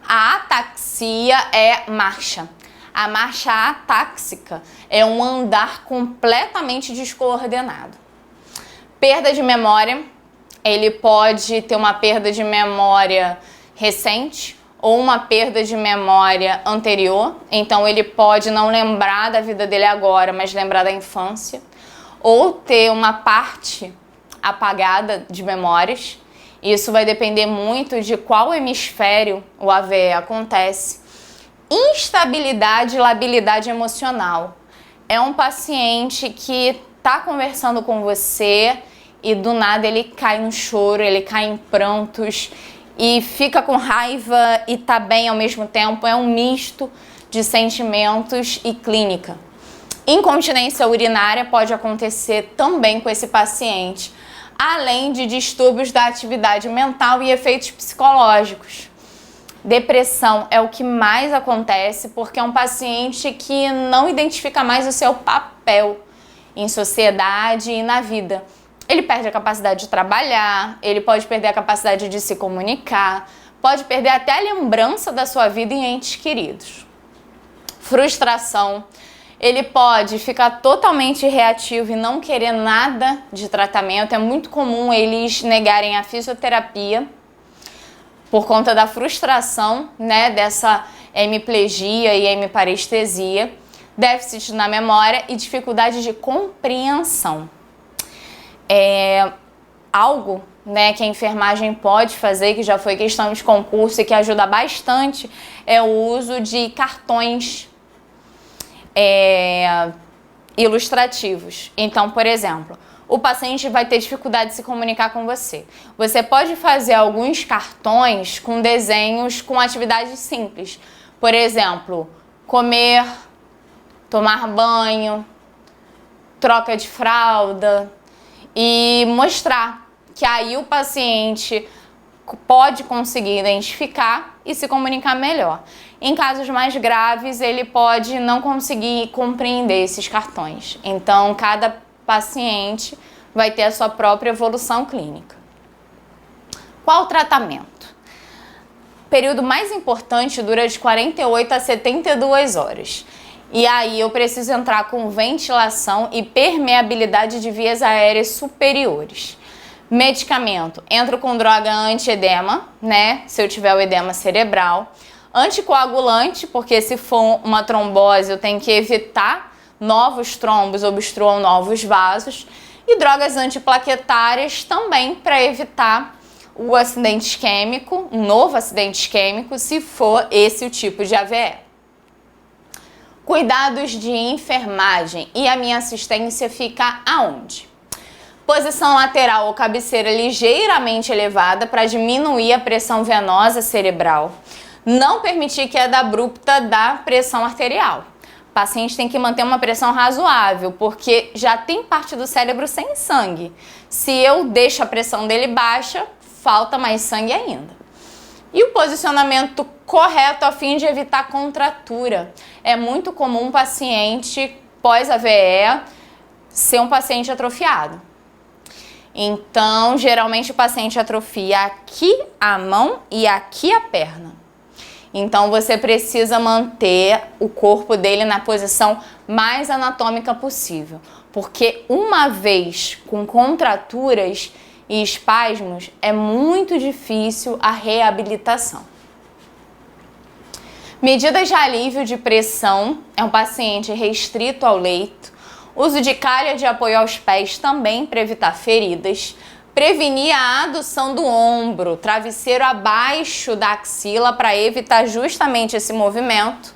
A ataxia é marcha. A marcha atáxica é um andar completamente descoordenado. Perda de memória, ele pode ter uma perda de memória recente ou uma perda de memória anterior. Então ele pode não lembrar da vida dele agora, mas lembrar da infância. Ou ter uma parte apagada de memórias. Isso vai depender muito de qual hemisfério o AVE acontece. Instabilidade e labilidade emocional. É um paciente que está conversando com você e do nada ele cai no choro, ele cai em prantos e fica com raiva e tá bem ao mesmo tempo. É um misto de sentimentos e clínica. Incontinência urinária pode acontecer também com esse paciente, além de distúrbios da atividade mental e efeitos psicológicos. Depressão é o que mais acontece porque é um paciente que não identifica mais o seu papel em sociedade e na vida. Ele perde a capacidade de trabalhar, ele pode perder a capacidade de se comunicar, pode perder até a lembrança da sua vida em entes queridos. Frustração. Ele pode ficar totalmente reativo e não querer nada de tratamento. É muito comum eles negarem a fisioterapia por conta da frustração, né, dessa hemiplegia e hemiparestesia, déficit na memória e dificuldade de compreensão. Algo, né, que a enfermagem pode fazer, que já foi questão de concurso e que ajuda bastante, é o uso de cartões ilustrativos. Então, por exemplo, o paciente vai ter dificuldade de se comunicar com você. Você pode fazer alguns cartões com desenhos com atividades simples. Por exemplo, comer, tomar banho, troca de fralda e mostrar que aí o paciente pode conseguir identificar e se comunicar melhor. Em casos mais graves, ele pode não conseguir compreender esses cartões. Então, cada paciente vai ter a sua própria evolução clínica. Qual o tratamento? O período mais importante dura de 48 a 72 horas. E aí eu preciso entrar com ventilação e permeabilidade de vias aéreas superiores. Medicamento, entro com droga anti-edema, né? Se eu tiver o edema cerebral. Anticoagulante, porque se for uma trombose eu tenho que evitar novos trombos obstruam novos vasos. E drogas antiplaquetárias também para evitar o acidente isquêmico, um novo acidente isquêmico, se for esse o tipo de AVE. Cuidados de enfermagem e a minha assistência fica aonde? Posição lateral ou cabeceira ligeiramente elevada para diminuir a pressão venosa cerebral. Não permitir queda abrupta da pressão arterial. O paciente tem que manter uma pressão razoável, porque já tem parte do cérebro sem sangue. Se eu deixo a pressão dele baixa, falta mais sangue ainda. E o posicionamento correto a fim de evitar contratura. É muito comum um paciente pós-AVE ser um paciente atrofiado. Então, geralmente o paciente atrofia aqui a mão e aqui a perna. Então, você precisa manter o corpo dele na posição mais anatômica possível. Porque uma vez com contraturas e espasmos, é muito difícil a reabilitação. Medidas de alívio de pressão, é um paciente restrito ao leito. Uso de calha de apoio aos pés também para evitar feridas. Prevenir a adução do ombro, travesseiro abaixo da axila para evitar justamente esse movimento.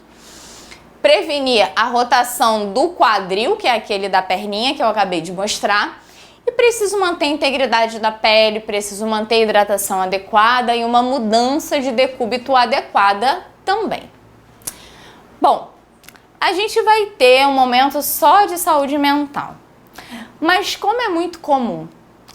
Prevenir a rotação do quadril, que é aquele da perninha que eu acabei de mostrar. E preciso manter a integridade da pele, preciso manter a hidratação adequada e uma mudança de decúbito adequada também. Bom, a gente vai ter um momento só de saúde mental. Mas como é muito comum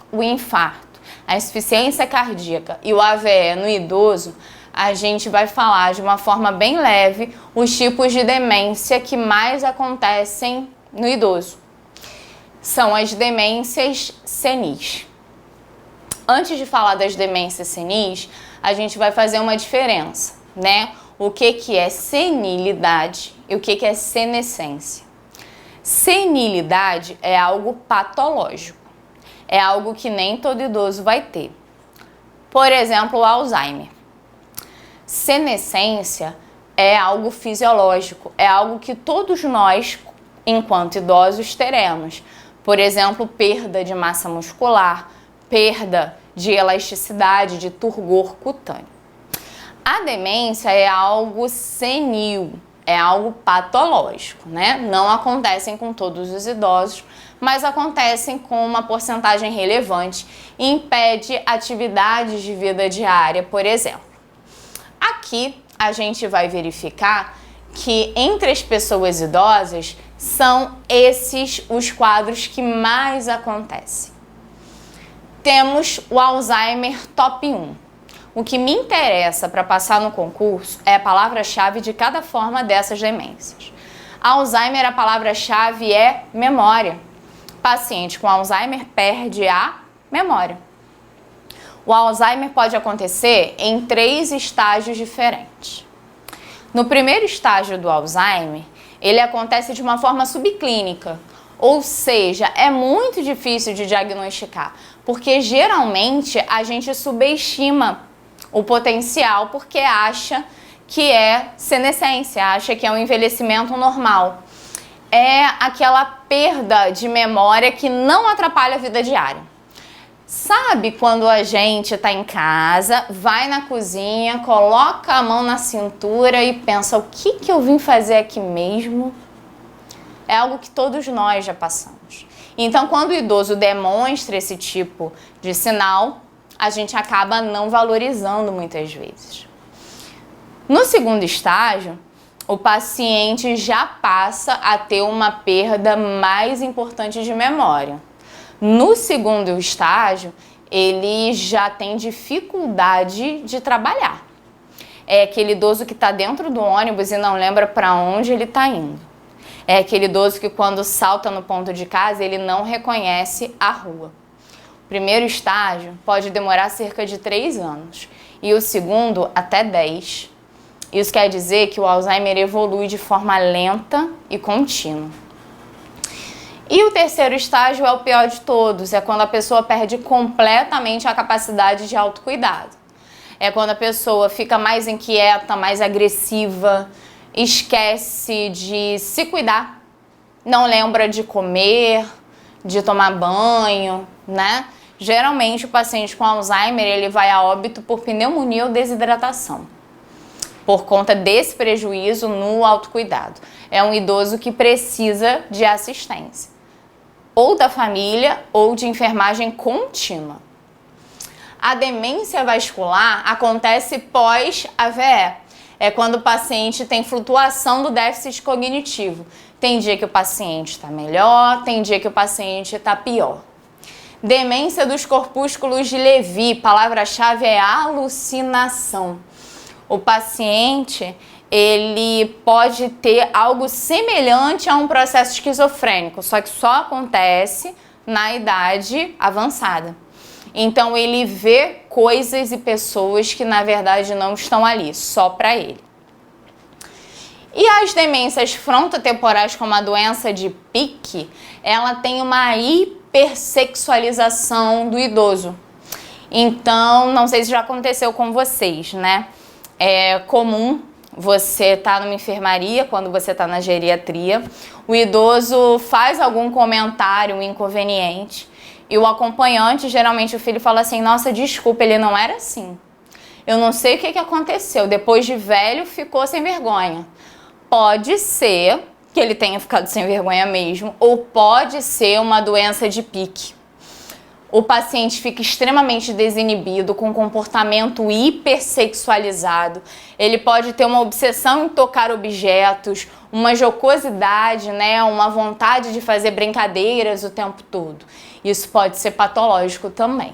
o infarto, a insuficiência cardíaca e o AVE no idoso, a gente vai falar de uma forma bem leve os tipos de demência que mais acontecem no idoso. São as demências senis. Antes de falar das demências senis, a gente vai fazer uma diferença, né? O que é senilidade e o que é senescência. Senilidade é algo patológico, é algo que nem todo idoso vai ter. Por exemplo, o Alzheimer. Senescência é algo fisiológico, é algo que todos nós, enquanto idosos, teremos. Por exemplo, perda de massa muscular, perda de elasticidade, de turgor cutâneo. A demência é algo senil, é algo patológico, né? Não acontecem com todos os idosos, mas acontecem com uma porcentagem relevante e impede atividades de vida diária, por exemplo. Aqui a gente vai verificar que entre as pessoas idosas são esses os quadros que mais acontecem. Temos o Alzheimer top 1. O que me interessa para passar no concurso é a palavra-chave de cada forma dessas demências. Alzheimer, a palavra-chave é memória. Paciente com Alzheimer perde a memória. O Alzheimer pode acontecer em 3 estágios diferentes. No primeiro estágio do Alzheimer, ele acontece de uma forma subclínica, ou seja, é muito difícil de diagnosticar, porque geralmente a gente subestima o potencial porque acha que é senescência, acha que é um envelhecimento normal. É aquela perda de memória que não atrapalha a vida diária. Sabe quando a gente está em casa, vai na cozinha, coloca a mão na cintura e pensa, o que eu vim fazer aqui mesmo? É algo que todos nós já passamos. Então, quando o idoso demonstra esse tipo de sinal, a gente acaba não valorizando muitas vezes. No segundo estágio, o paciente já passa a ter uma perda mais importante de memória. No segundo estágio, ele já tem dificuldade de trabalhar. É aquele idoso que está dentro do ônibus e não lembra para onde ele está indo. É aquele idoso que quando salta no ponto de casa, ele não reconhece a rua. O primeiro estágio pode demorar cerca de 3 anos e o segundo até 10. Isso quer dizer que o Alzheimer evolui de forma lenta e contínua. E o terceiro estágio é o pior de todos, é quando a pessoa perde completamente a capacidade de autocuidado. É quando a pessoa fica mais inquieta, mais agressiva, esquece de se cuidar, não lembra de comer, de tomar banho, né? Geralmente o paciente com Alzheimer ele vai a óbito por pneumonia ou desidratação, por conta desse prejuízo no autocuidado. É um idoso que precisa de assistência, ou da família ou de enfermagem contínua. A demência vascular acontece pós-AVE. É quando o paciente tem flutuação do déficit cognitivo. Tem dia que o paciente está melhor, tem dia que o paciente está pior. Demência dos corpúsculos de Levy, palavra-chave é alucinação. O paciente, ele pode ter algo semelhante a um processo esquizofrênico, só que só acontece na idade avançada. Então ele vê coisas e pessoas que na verdade não estão ali, só para ele. E as demências frontotemporais, como a doença de Pick, ela tem uma hipersexualização do idoso. Então, não sei se já aconteceu com vocês, né? É comum você estar numa enfermaria, quando você está na geriatria, o idoso faz algum comentário inconveniente e o acompanhante, geralmente o filho, fala assim, nossa, desculpa, ele não era assim. Eu não sei o que aconteceu, depois de velho ficou sem vergonha. Pode ser que ele tenha ficado sem vergonha mesmo, ou pode ser uma doença de Pick. O paciente fica extremamente desinibido, com comportamento hipersexualizado. Ele pode ter uma obsessão em tocar objetos, uma jocosidade, né, uma vontade de fazer brincadeiras o tempo todo. Isso pode ser patológico também.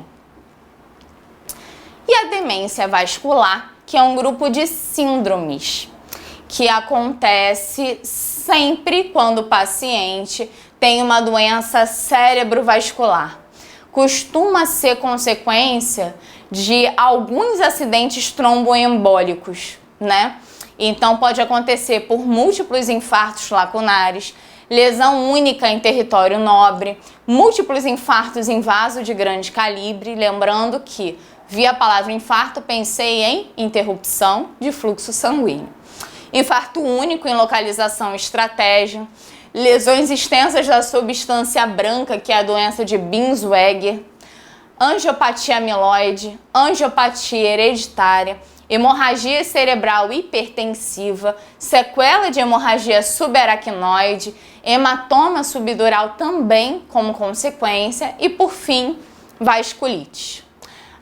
E a demência vascular, que é um grupo de síndromes que acontece sempre quando o paciente tem uma doença cerebrovascular. Costuma ser consequência de alguns acidentes tromboembólicos, né? Então pode acontecer por múltiplos infartos lacunares, lesão única em território nobre, múltiplos infartos em vaso de grande calibre, lembrando que, via a palavra infarto, pensei em interrupção de fluxo sanguíneo. Infarto único em localização estratégia, lesões extensas da substância branca, que é a doença de Binswanger, angiopatia amiloide, angiopatia hereditária, hemorragia cerebral hipertensiva, sequela de hemorragia subaracnoide, hematoma subdural também como consequência e, por fim, vasculite.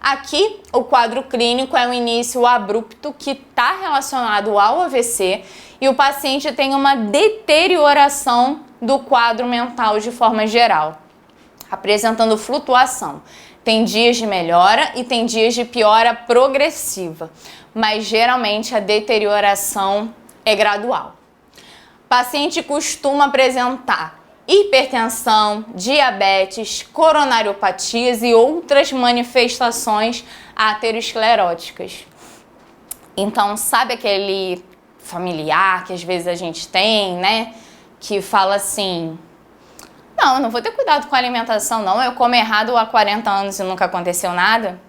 Aqui, o quadro clínico é um início abrupto que está relacionado ao AVC e o paciente tem uma deterioração do quadro mental de forma geral, apresentando flutuação. Tem dias de melhora e tem dias de piora progressiva, mas geralmente a deterioração é gradual. O paciente costuma apresentar hipertensão, diabetes, coronariopatias e outras manifestações ateroscleróticas. Então, sabe aquele familiar que às vezes a gente tem, né? Que fala assim: não, eu não vou ter cuidado com a alimentação, não. Eu como errado há 40 anos e nunca aconteceu nada.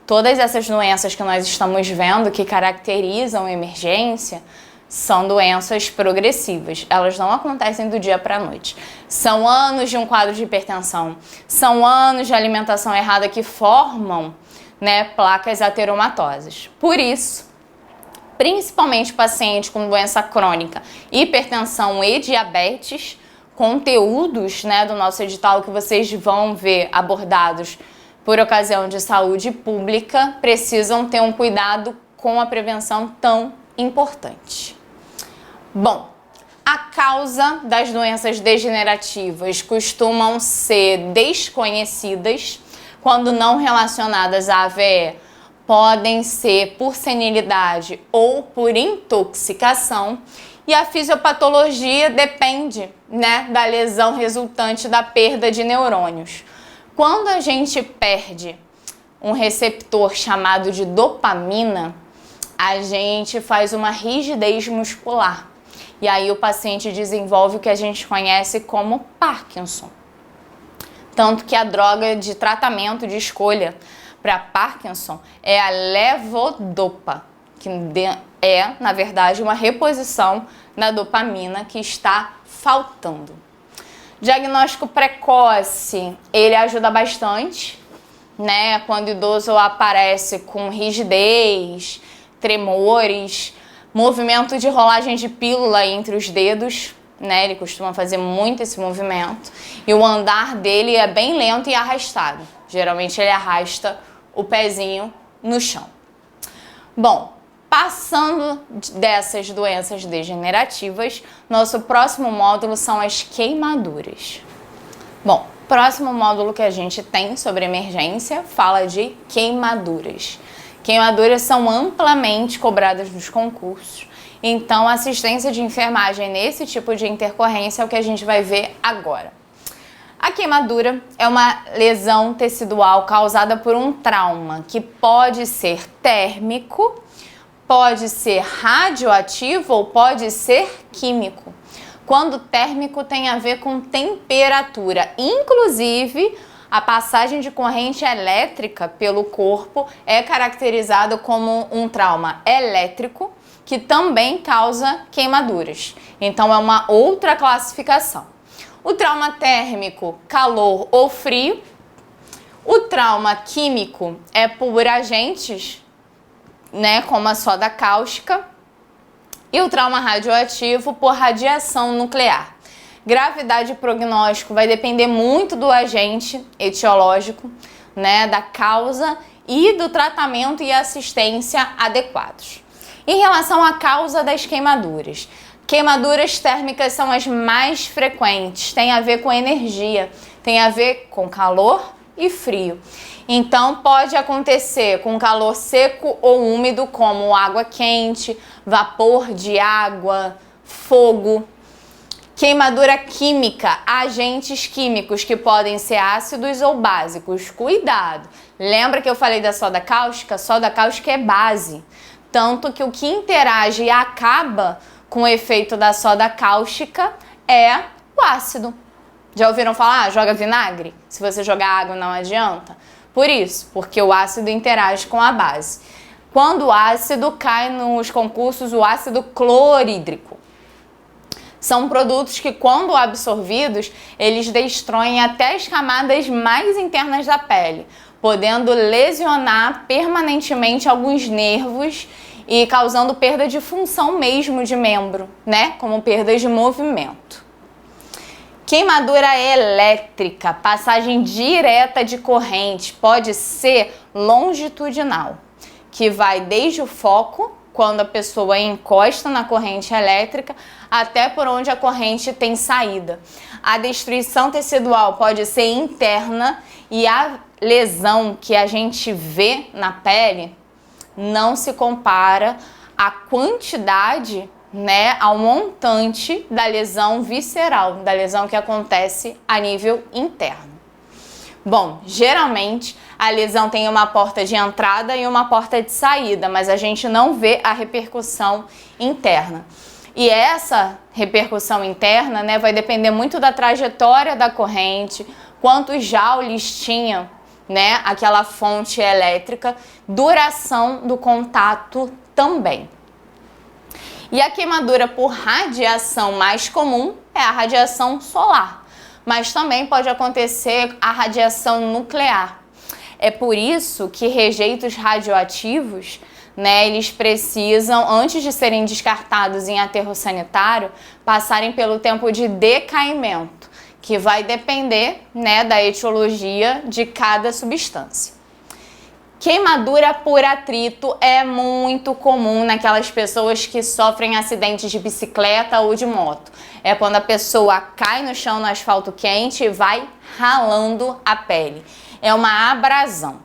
Todas essas doenças que nós estamos vendo que caracterizam a emergência são doenças progressivas. Elas não acontecem do dia para a noite. São anos de um quadro de hipertensão. São anos de alimentação errada que formam, né, placas ateromatosas. Por isso, principalmente pacientes com doença crônica, hipertensão e diabetes, conteúdos, né, do nosso edital que vocês vão ver abordados por ocasião de saúde pública precisam ter um cuidado com a prevenção tão importante. Bom, a causa das doenças degenerativas costumam ser desconhecidas quando não relacionadas à AVE. Podem ser por senilidade ou por intoxicação. E a fisiopatologia depende, né, da lesão resultante da perda de neurônios. Quando a gente perde um receptor chamado de dopamina, a gente faz uma rigidez muscular. E aí o paciente desenvolve o que a gente conhece como Parkinson. Tanto que a droga de tratamento de escolha para Parkinson é a levodopa, que é, na verdade, uma reposição da dopamina que está faltando. Diagnóstico precoce, ele ajuda bastante, né? Quando o idoso aparece com rigidez, tremores, movimento de rolagem de pílula entre os dedos, né? Ele costuma fazer muito esse movimento. E o andar dele é bem lento e arrastado. Geralmente ele arrasta o pezinho no chão. Bom, passando dessas doenças degenerativas, nosso próximo módulo são as queimaduras. Bom, próximo módulo que a gente tem sobre emergência fala de queimaduras. Queimaduras são amplamente cobradas nos concursos, então assistência de enfermagem nesse tipo de intercorrência é o que a gente vai ver agora. A queimadura é uma lesão tecidual causada por um trauma que pode ser térmico, pode ser radioativo ou pode ser químico. Quando térmico tem a ver com temperatura, inclusive a passagem de corrente elétrica pelo corpo é caracterizada como um trauma elétrico que também causa queimaduras. Então é uma outra classificação. O trauma térmico, calor ou frio. O trauma químico é por agentes, né, como a soda cáustica. E o trauma radioativo por radiação nuclear. Gravidade e prognóstico vai depender muito do agente etiológico, né, da causa e do tratamento e assistência adequados. Em relação à causa das queimaduras, queimaduras térmicas são as mais frequentes, tem a ver com energia, tem a ver com calor e frio. Então pode acontecer com calor seco ou úmido, como água quente, vapor de água, fogo. Queimadura química, agentes químicos que podem ser ácidos ou básicos. Cuidado! Lembra que eu falei da soda cáustica? Soda cáustica é base. Tanto que o que interage e acaba com o efeito da soda cáustica é o ácido. Já ouviram falar? Joga vinagre? Se você jogar água não adianta? Por isso, porque o ácido interage com a base. Quando o ácido cai nos concursos, o ácido clorídrico. São produtos que, quando absorvidos, eles destroem até as camadas mais internas da pele, podendo lesionar permanentemente alguns nervos e causando perda de função mesmo de membro, né? Como perda de movimento. Queimadura elétrica, passagem direta de corrente, pode ser longitudinal, que vai desde o foco, quando a pessoa encosta na corrente elétrica, até por onde a corrente tem saída. A destruição tecidual pode ser interna e a lesão que a gente vê na pele não se compara à quantidade, né, ao montante da lesão visceral, da lesão que acontece a nível interno. Bom, geralmente a lesão tem uma porta de entrada e uma porta de saída, mas a gente não vê a repercussão interna. E essa repercussão interna, né, vai depender muito da trajetória da corrente, quantos joules tinha, né, aquela fonte elétrica, duração do contato também. E a queimadura por radiação mais comum é a radiação solar, mas também pode acontecer a radiação nuclear. É por isso que rejeitos radioativos, né, eles precisam, antes de serem descartados em aterro sanitário, passarem pelo tempo de decaimento, que vai depender, né, da etiologia de cada substância. Queimadura por atrito é muito comum naquelas pessoas que sofrem acidentes de bicicleta ou de moto. É quando a pessoa cai no chão no asfalto quente e vai ralando a pele. É uma abrasão.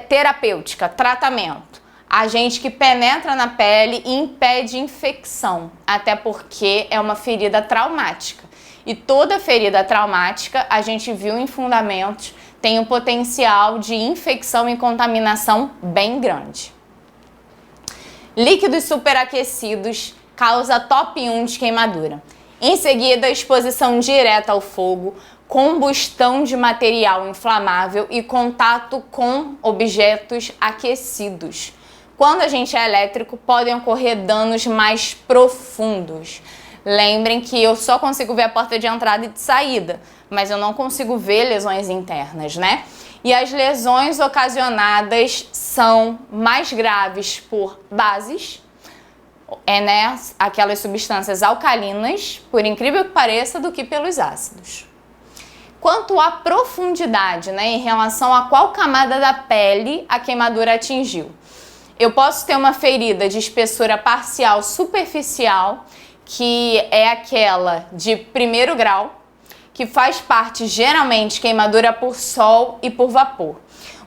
Terapêutica, tratamento. Agente que penetra na pele e impede infecção, até porque é uma ferida traumática. E toda ferida traumática, a gente viu em fundamentos, tem um potencial de infecção e contaminação bem grande. Líquidos superaquecidos causa top 1 de queimadura. Em seguida, exposição direta ao fogo, combustão de material inflamável e contato com objetos aquecidos. Quando a gente é elétrico, podem ocorrer danos mais profundos. Lembrem que eu só consigo ver a porta de entrada e de saída, mas eu não consigo ver lesões internas, né? E as lesões ocasionadas são mais graves por bases, né? Aquelas substâncias alcalinas, por incrível que pareça, do que pelos ácidos. Quanto à profundidade, né, em relação a qual camada da pele a queimadura atingiu. Eu posso ter uma ferida de espessura parcial superficial, que é aquela de primeiro grau, que faz parte geralmente queimadura por sol e por vapor.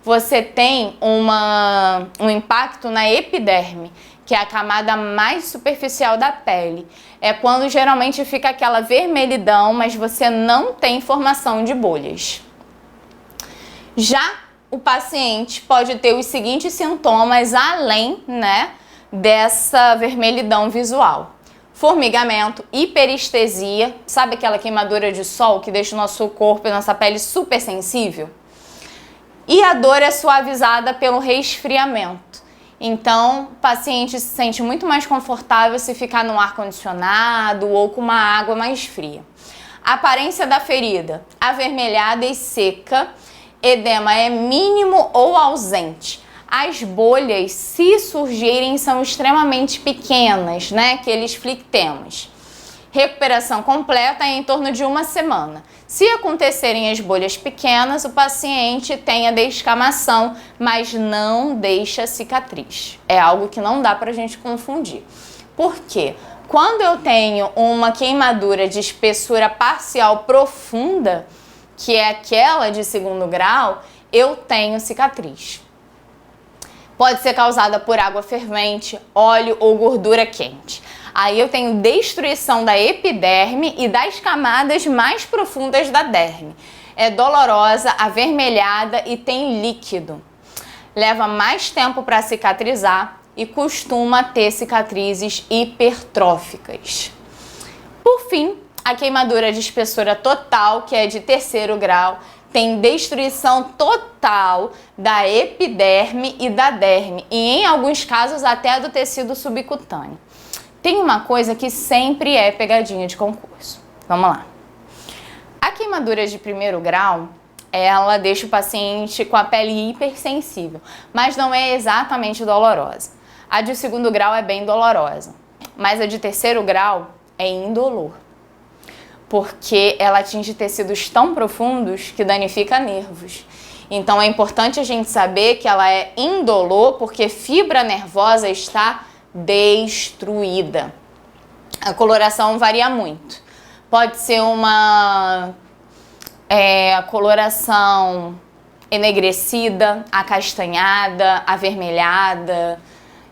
Você tem um impacto na epiderme, que é a camada mais superficial da pele. É quando geralmente fica aquela vermelhidão, mas você não tem formação de bolhas. Já o paciente pode ter os seguintes sintomas além, né, dessa vermelhidão visual. Formigamento, hiperestesia, sabe aquela queimadura de sol que deixa o nosso corpo e nossa pele super sensível? E a dor é suavizada pelo resfriamento. Então, o paciente se sente muito mais confortável se ficar no ar-condicionado ou com uma água mais fria. Aparência da ferida, avermelhada e seca, edema é mínimo ou ausente. As bolhas, se surgirem, são extremamente pequenas, né? Aqueles flictemas. Recuperação completa é em torno de 1 semana. Se acontecerem as bolhas pequenas, o paciente tem a descamação, mas não deixa cicatriz. É algo que não dá pra gente confundir. Por quê? Quando eu tenho uma queimadura de espessura parcial profunda, que é aquela de segundo grau, eu tenho cicatriz. Pode ser causada por água fervente, óleo ou gordura quente. Aí eu tenho destruição da epiderme e das camadas mais profundas da derme. É dolorosa, avermelhada e tem líquido. Leva mais tempo para cicatrizar e costuma ter cicatrizes hipertróficas. Por fim, a queimadura de espessura total, que é de terceiro grau, tem destruição total da epiderme e da derme, e em alguns casos até do tecido subcutâneo. Tem uma coisa que sempre é pegadinha de concurso. Vamos lá. A queimadura de primeiro grau, ela deixa o paciente com a pele hipersensível, mas não é exatamente dolorosa. A de segundo grau é bem dolorosa, mas a de terceiro grau é indolor, porque ela atinge tecidos tão profundos que danifica nervos. Então é importante a gente saber que ela é indolor porque fibra nervosa está destruída. A coloração varia muito. Pode ser uma coloração enegrecida, acastanhada, avermelhada,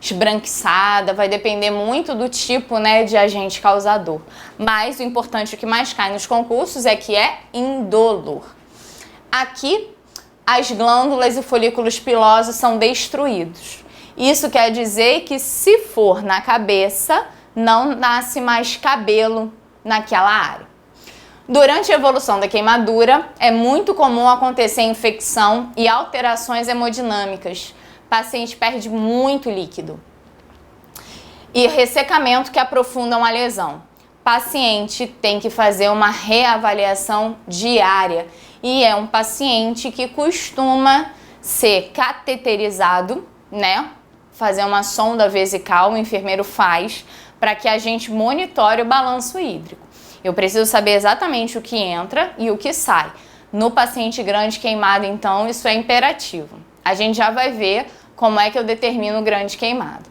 esbranquiçada, vai depender muito do tipo, né, de agente causador. Mas o importante, o que mais cai nos concursos é que é indolor. Aqui, as glândulas e folículos pilosos são destruídos. Isso quer dizer que se for na cabeça, não nasce mais cabelo naquela área. Durante a evolução da queimadura, é muito comum acontecer infecção e alterações hemodinâmicas. O paciente perde muito líquido. E ressecamento que aprofundam a lesão. O paciente tem que fazer uma reavaliação diária. E é um paciente que costuma ser cateterizado, né? Fazer uma sonda vesical, o enfermeiro faz, para que a gente monitore o balanço hídrico. Eu preciso saber exatamente o que entra e o que sai. No paciente grande queimado, então, isso é imperativo. A gente já vai ver como é que eu determino o grande queimado.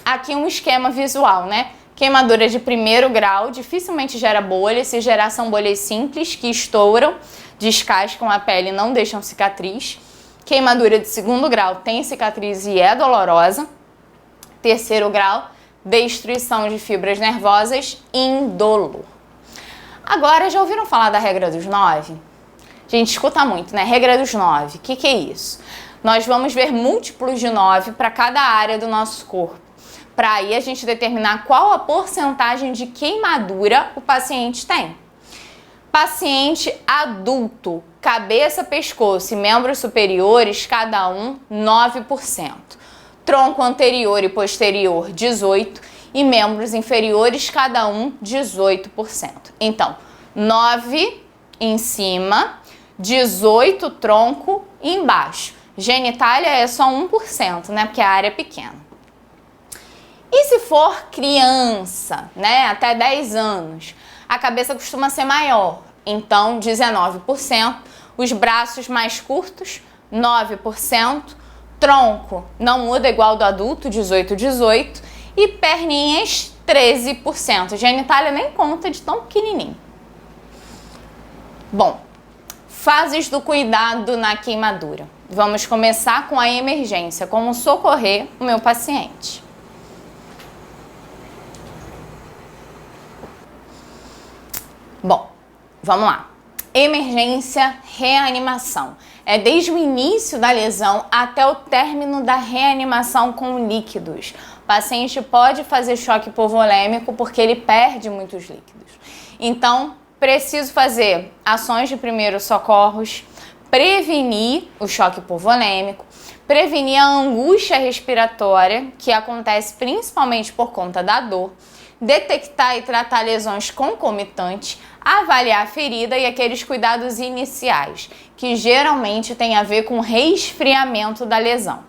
Aqui um esquema visual, né? Queimadura de primeiro grau dificilmente gera bolhas. Se gerar, são bolhas simples que estouram, descascam a pele e não deixam cicatriz. Queimadura de segundo grau tem cicatriz e é dolorosa. Terceiro grau, destruição de fibras nervosas, indolor. Agora, já ouviram falar da regra dos 9? A gente escuta muito, né? Regra dos 9. O que é isso? Nós vamos ver múltiplos de 9 para cada área do nosso corpo. Para aí a gente determinar qual a porcentagem de queimadura o paciente tem. Paciente adulto, cabeça, pescoço e membros superiores, cada um 9%. Tronco anterior e posterior, 18%. E membros inferiores, cada um 18%. Então, 9 em cima, 18 tronco e embaixo. Genitália é só 1%, né? Porque a área é pequena. E se for criança, né? Até 10 anos, a cabeça costuma ser maior. Então, 19%. Os braços mais curtos, 9%. Tronco não muda igual do adulto, 18%. E perninhas, 13%. Genitália nem conta de tão pequenininho. Bom, fases do cuidado na queimadura. Vamos começar com a emergência, como socorrer o meu paciente. Bom, vamos lá. Emergência, reanimação. É desde o início da lesão até o término da reanimação com líquidos. O paciente pode fazer choque hipovolêmico porque ele perde muitos líquidos. Então, preciso fazer ações de primeiros socorros, prevenir o choque hipovolêmico, prevenir a angústia respiratória, que acontece principalmente por conta da dor, detectar e tratar lesões concomitantes, avaliar a ferida e aqueles cuidados iniciais, que geralmente tem a ver com resfriamento da lesão.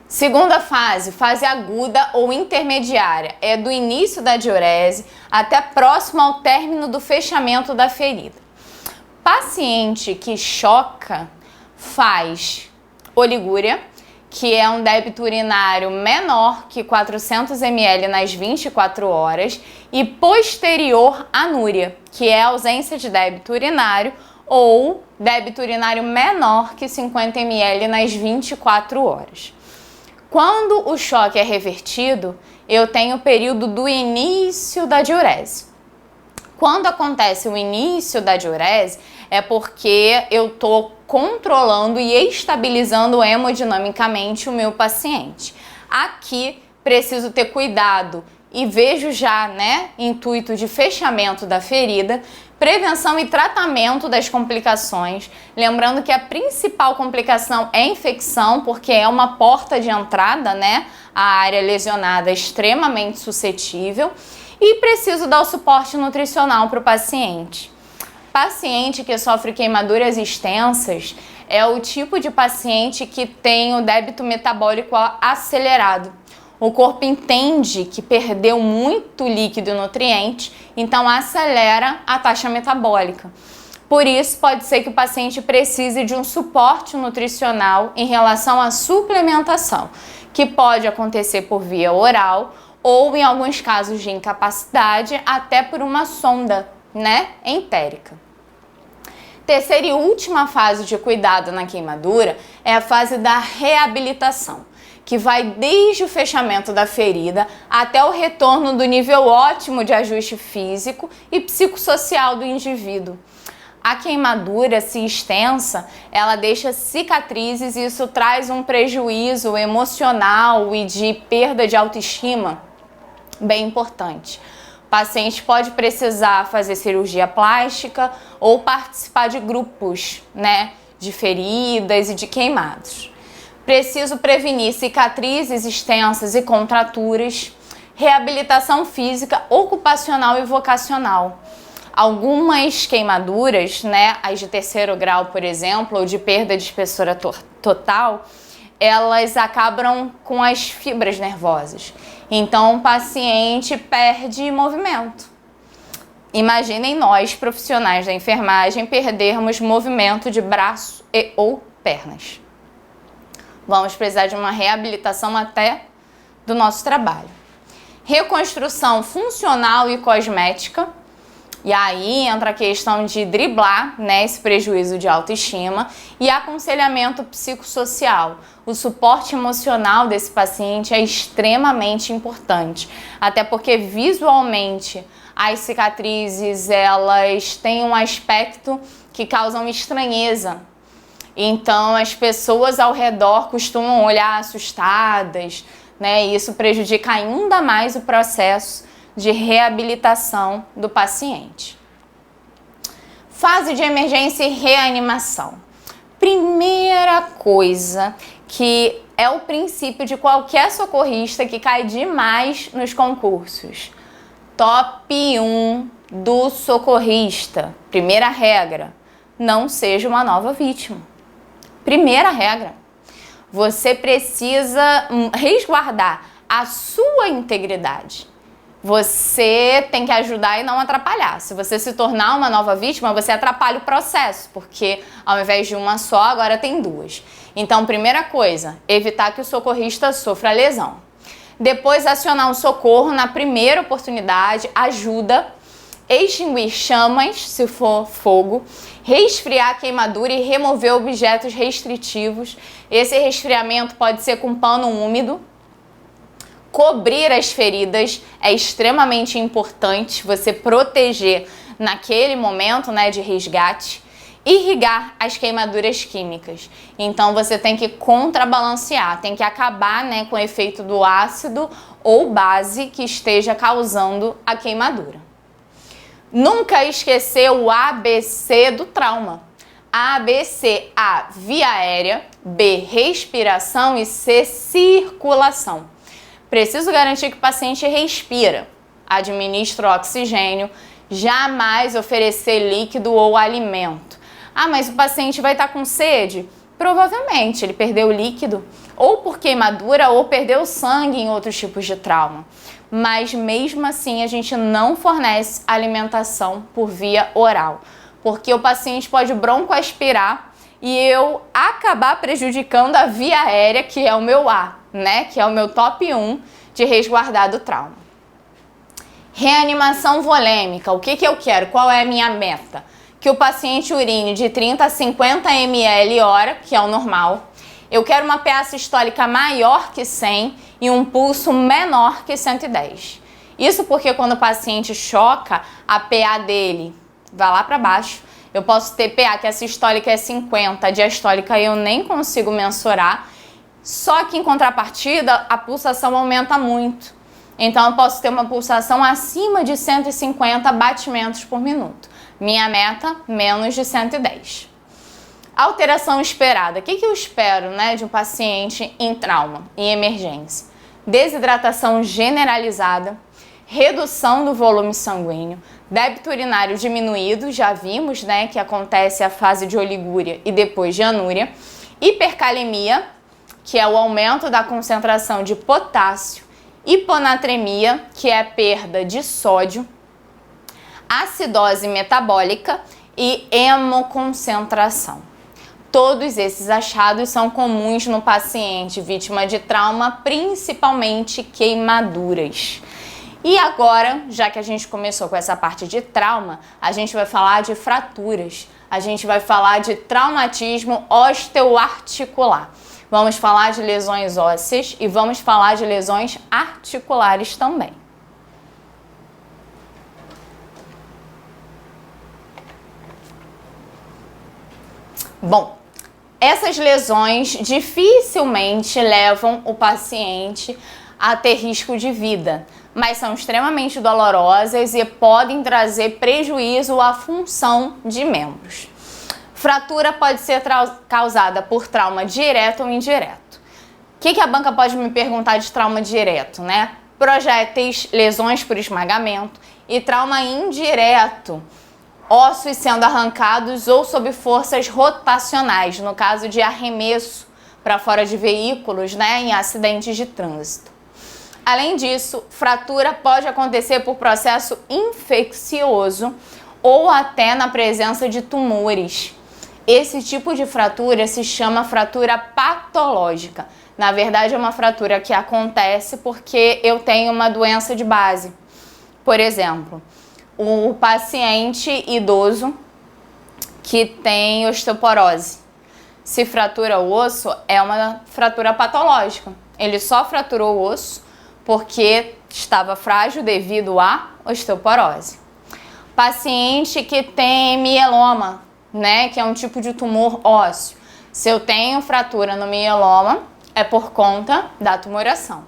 Segunda fase, fase aguda ou intermediária, é do início da diurese até próximo ao término do fechamento da ferida. Paciente que choca faz oligúria, que é um débito urinário menor que 400 ml nas 24 horas, e posterior anúria, que é ausência de débito urinário, ou débito urinário menor que 50 ml nas 24 horas. Quando o choque é revertido, eu tenho o período do início da diurese. Quando acontece o início da diurese, é porque eu estou controlando e estabilizando hemodinamicamente o meu paciente. Aqui preciso ter cuidado e vejo já, intuito de fechamento da ferida, prevenção e tratamento das complicações. Lembrando que a principal complicação é infecção, porque é uma porta de entrada, a área lesionada é extremamente suscetível, e preciso dar o suporte nutricional para o paciente. Paciente que sofre queimaduras extensas é o tipo de paciente que tem o débito metabólico acelerado. O corpo entende que perdeu muito líquido e nutriente, então acelera a taxa metabólica. Por isso, pode ser que o paciente precise de um suporte nutricional em relação à suplementação, que pode acontecer por via oral ou, em alguns casos de incapacidade, até por uma sonda, entérica. Terceira e última fase de cuidado na queimadura é a fase da reabilitação, que vai desde o fechamento da ferida até o retorno do nível ótimo de ajuste físico e psicossocial do indivíduo. A queimadura, se extensa, ela deixa cicatrizes e isso traz um prejuízo emocional e de perda de autoestima bem importante. O paciente pode precisar fazer cirurgia plástica ou participar de grupos, de feridas e de queimados. Preciso prevenir cicatrizes extensas e contraturas, reabilitação física, ocupacional e vocacional. Algumas queimaduras, as de terceiro grau, por exemplo, ou de perda de espessura total, elas acabam com as fibras nervosas. Então, o paciente perde movimento. Imaginem nós, profissionais da enfermagem, perdermos movimento de braço e ou pernas. Vamos precisar de uma reabilitação até do nosso trabalho. Reconstrução funcional e cosmética. E aí entra a questão de driblar, esse prejuízo de autoestima, e aconselhamento psicossocial. O suporte emocional desse paciente é extremamente importante, até porque visualmente as cicatrizes elas têm um aspecto que causam estranheza. Então as pessoas ao redor costumam olhar assustadas, e isso prejudica ainda mais o processo de reabilitação do paciente. Fase de emergência e reanimação. Primeira coisa que é o princípio de qualquer socorrista que cai demais nos concursos. Top 1 do socorrista. Primeira regra, não seja uma nova vítima. Primeira regra, você precisa resguardar a sua integridade. Você tem que ajudar e não atrapalhar. Se você se tornar uma nova vítima, você atrapalha o processo, porque ao invés de uma só, agora tem duas. Então, primeira coisa, evitar que o socorrista sofra lesão. Depois, acionar o socorro na primeira oportunidade, ajuda, extinguir chamas, se for fogo, resfriar a queimadura e remover objetos restritivos. Esse resfriamento pode ser com pano úmido. Cobrir as feridas é extremamente importante, você proteger naquele momento, de resgate. Irrigar as queimaduras químicas. Então você tem que contrabalancear, tem que acabar, com o efeito do ácido ou base que esteja causando a queimadura. Nunca esquecer o ABC do trauma. ABC, A, via aérea, B, respiração e C, circulação. Preciso garantir que o paciente respira, administra oxigênio, jamais oferecer líquido ou alimento. Ah, mas o paciente vai estar com sede? Provavelmente, ele perdeu líquido, ou por queimadura, ou perdeu sangue em outros tipos de trauma. Mas mesmo assim, a gente não fornece alimentação por via oral, porque o paciente pode broncoaspirar e eu acabar prejudicando a via aérea, que é o meu A, né? Que é o meu top 1 de resguardar do trauma. Reanimação volêmica. O que eu quero? Qual é a minha meta? Que o paciente urine de 30 a 50 ml hora, que é o normal. Eu quero uma PA sistólica maior que 100 e um pulso menor que 110. Isso porque quando o paciente choca, a PA dele vai lá para baixo. Eu posso ter PA que a sistólica é 50, a diastólica eu nem consigo mensurar. Só que em contrapartida, a pulsação aumenta muito. Então eu posso ter uma pulsação acima de 150 batimentos por minuto. Minha meta, menos de 110. Alteração esperada. O que eu espero, né, de um paciente em trauma, em emergência? Desidratação generalizada, redução do volume sanguíneo, débito urinário diminuído, já vimos, né, que acontece a fase de oligúria e depois de anúria, hipercalemia, que é o aumento da concentração de potássio, hiponatremia, que é a perda de sódio, acidose metabólica e hemoconcentração. Todos esses achados são comuns no paciente vítima de trauma, principalmente queimaduras. E agora, já que a gente começou com essa parte de trauma, a gente vai falar de fraturas, a gente vai falar de traumatismo osteoarticular. Vamos falar de lesões ósseas e vamos falar de lesões articulares também. Bom, essas lesões dificilmente levam o paciente a ter risco de vida, mas são extremamente dolorosas e podem trazer prejuízo à função de membros. Fratura pode ser causada por trauma direto ou indireto. O que a banca pode me perguntar de trauma direto, né? Projéteis, lesões por esmagamento e trauma indireto, ossos sendo arrancados ou sob forças rotacionais, no caso de arremesso para fora de veículos, né, em acidentes de trânsito. Além disso, fratura pode acontecer por processo infeccioso ou até na presença de tumores. Esse tipo de fratura se chama fratura patológica. Na verdade, é uma fratura que acontece porque eu tenho uma doença de base. Por exemplo, o paciente idoso que tem osteoporose. Se fratura o osso, é uma fratura patológica. Ele só fraturou o osso porque estava frágil devido à osteoporose. Paciente que tem mieloma, né, que é um tipo de tumor ósseo. Se eu tenho fratura no mieloma, é por conta da tumoração.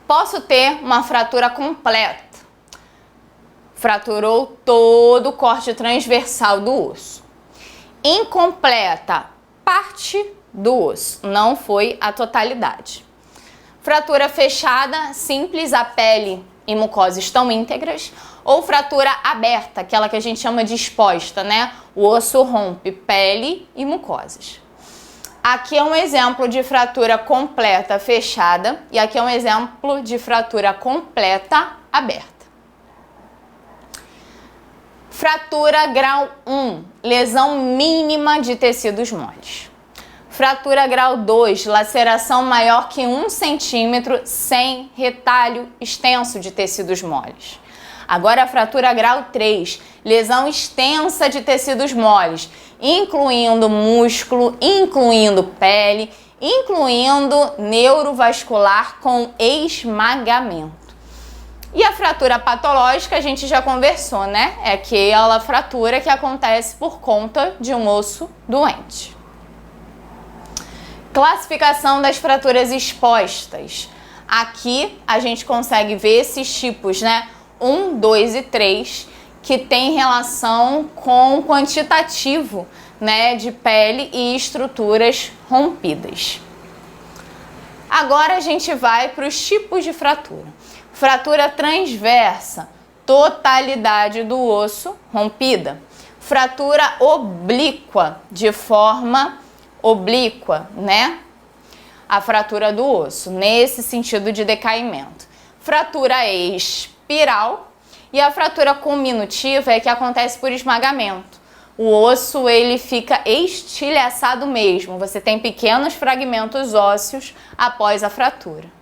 Posso ter uma fratura completa. Fraturou todo o corte transversal do osso. Incompleta, parte do osso, não foi a totalidade. Fratura fechada, simples, a pele e mucosa estão íntegras, ou fratura aberta, aquela que a gente chama de exposta, né? O osso rompe pele e mucosas. Aqui é um exemplo de fratura completa fechada e aqui é um exemplo de fratura completa aberta. Fratura grau 1, lesão mínima de tecidos moles. Fratura grau 2, laceração maior que 1 centímetro sem retalho extenso de tecidos moles. Agora a fratura grau 3, lesão extensa de tecidos moles, incluindo músculo, incluindo pele, incluindo neurovascular com esmagamento. E a fratura patológica a gente já conversou, né? É aquela fratura que acontece por conta de um osso doente. Classificação das fraturas expostas. Aqui a gente consegue ver esses tipos, né? 1, 2 e 3, que tem relação com o quantitativo, né, de pele e estruturas rompidas. Agora a gente vai para os tipos de fratura. Fratura transversa, totalidade do osso rompida. Fratura oblíqua, de forma oblíqua, né? A fratura do osso, nesse sentido de decaimento. Fratura espiral e a fratura cominutiva é que acontece por esmagamento. o osso ele fica estilhaçado mesmo. Você tem pequenos fragmentos ósseos após a fratura.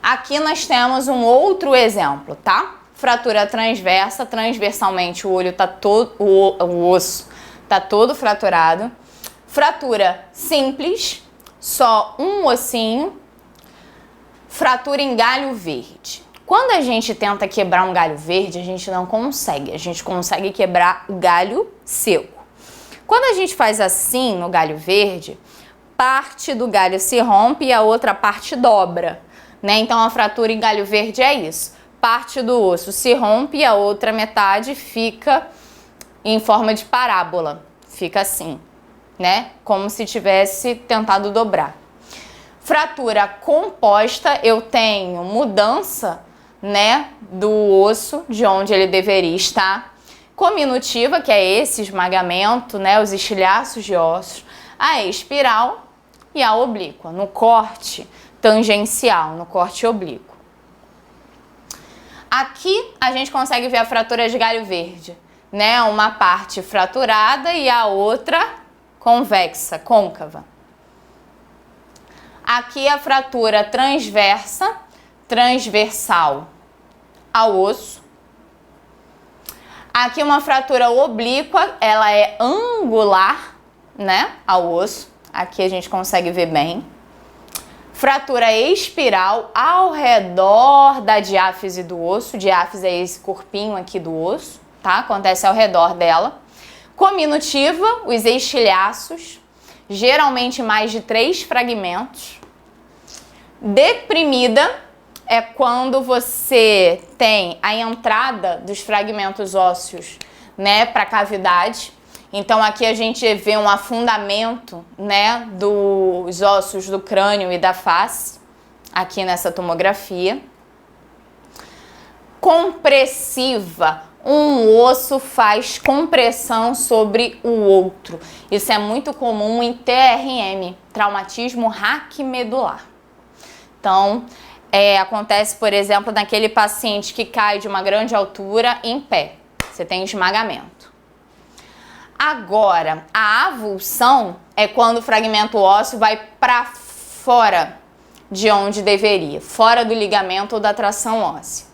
Aqui nós temos um outro exemplo, tá? Fratura transversa, transversalmente o olho tá todo, o osso tá todo fraturado. Fratura simples, só um ossinho. Fratura em galho verde. Quando a gente tenta quebrar um galho verde, a gente não consegue. A gente consegue quebrar o galho seco. Quando a gente faz assim no galho verde, parte do galho se rompe e a outra parte dobra, né? Então a fratura em galho verde é isso. Parte do osso se rompe e a outra metade fica em forma de parábola. Fica assim, né? Como se tivesse tentado dobrar. Fratura composta, eu tenho mudança, né, do osso de onde ele deveria estar. Cominutiva, que é esse esmagamento, né, os estilhaços de ossos. A espiral e a oblíqua, no corte tangencial, no corte oblíquo. Aqui a gente consegue ver a fratura de galho verde, né, uma parte fraturada e a outra convexa, côncava. Aqui a fratura transversa, transversal ao osso. Aqui uma fratura oblíqua, ela é angular, né, ao osso. Aqui a gente consegue ver bem. Fratura espiral ao redor da diáfise do osso. Diáfise é esse corpinho aqui do osso, tá? Acontece ao redor dela. Cominutiva, os estilhaços, geralmente mais de 3 fragmentos. Deprimida é quando você tem a entrada dos fragmentos ósseos, né, para a cavidade. Então aqui a gente vê um afundamento, né, dos ossos do crânio e da face, aqui nessa tomografia. Compressiva, um osso faz compressão sobre o outro. Isso é muito comum em TRM, traumatismo raquimedular. Então, acontece, por exemplo, naquele paciente que cai de uma grande altura em pé. Você tem esmagamento. Agora, a avulsão é quando o fragmento ósseo vai para fora de onde deveria, fora do ligamento ou da tração óssea.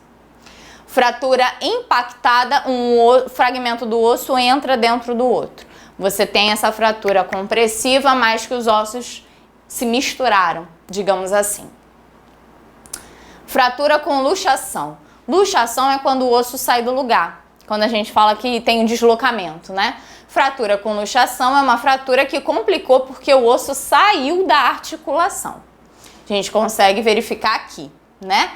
Fratura impactada, um fragmento do osso entra dentro do outro. Você tem essa fratura compressiva, mas que os ossos se misturaram, digamos assim. Fratura com luxação. Luxação é quando o osso sai do lugar. Quando a gente fala que tem um deslocamento, né? Fratura com luxação é uma fratura que complicou porque o osso saiu da articulação. A gente consegue verificar aqui, né?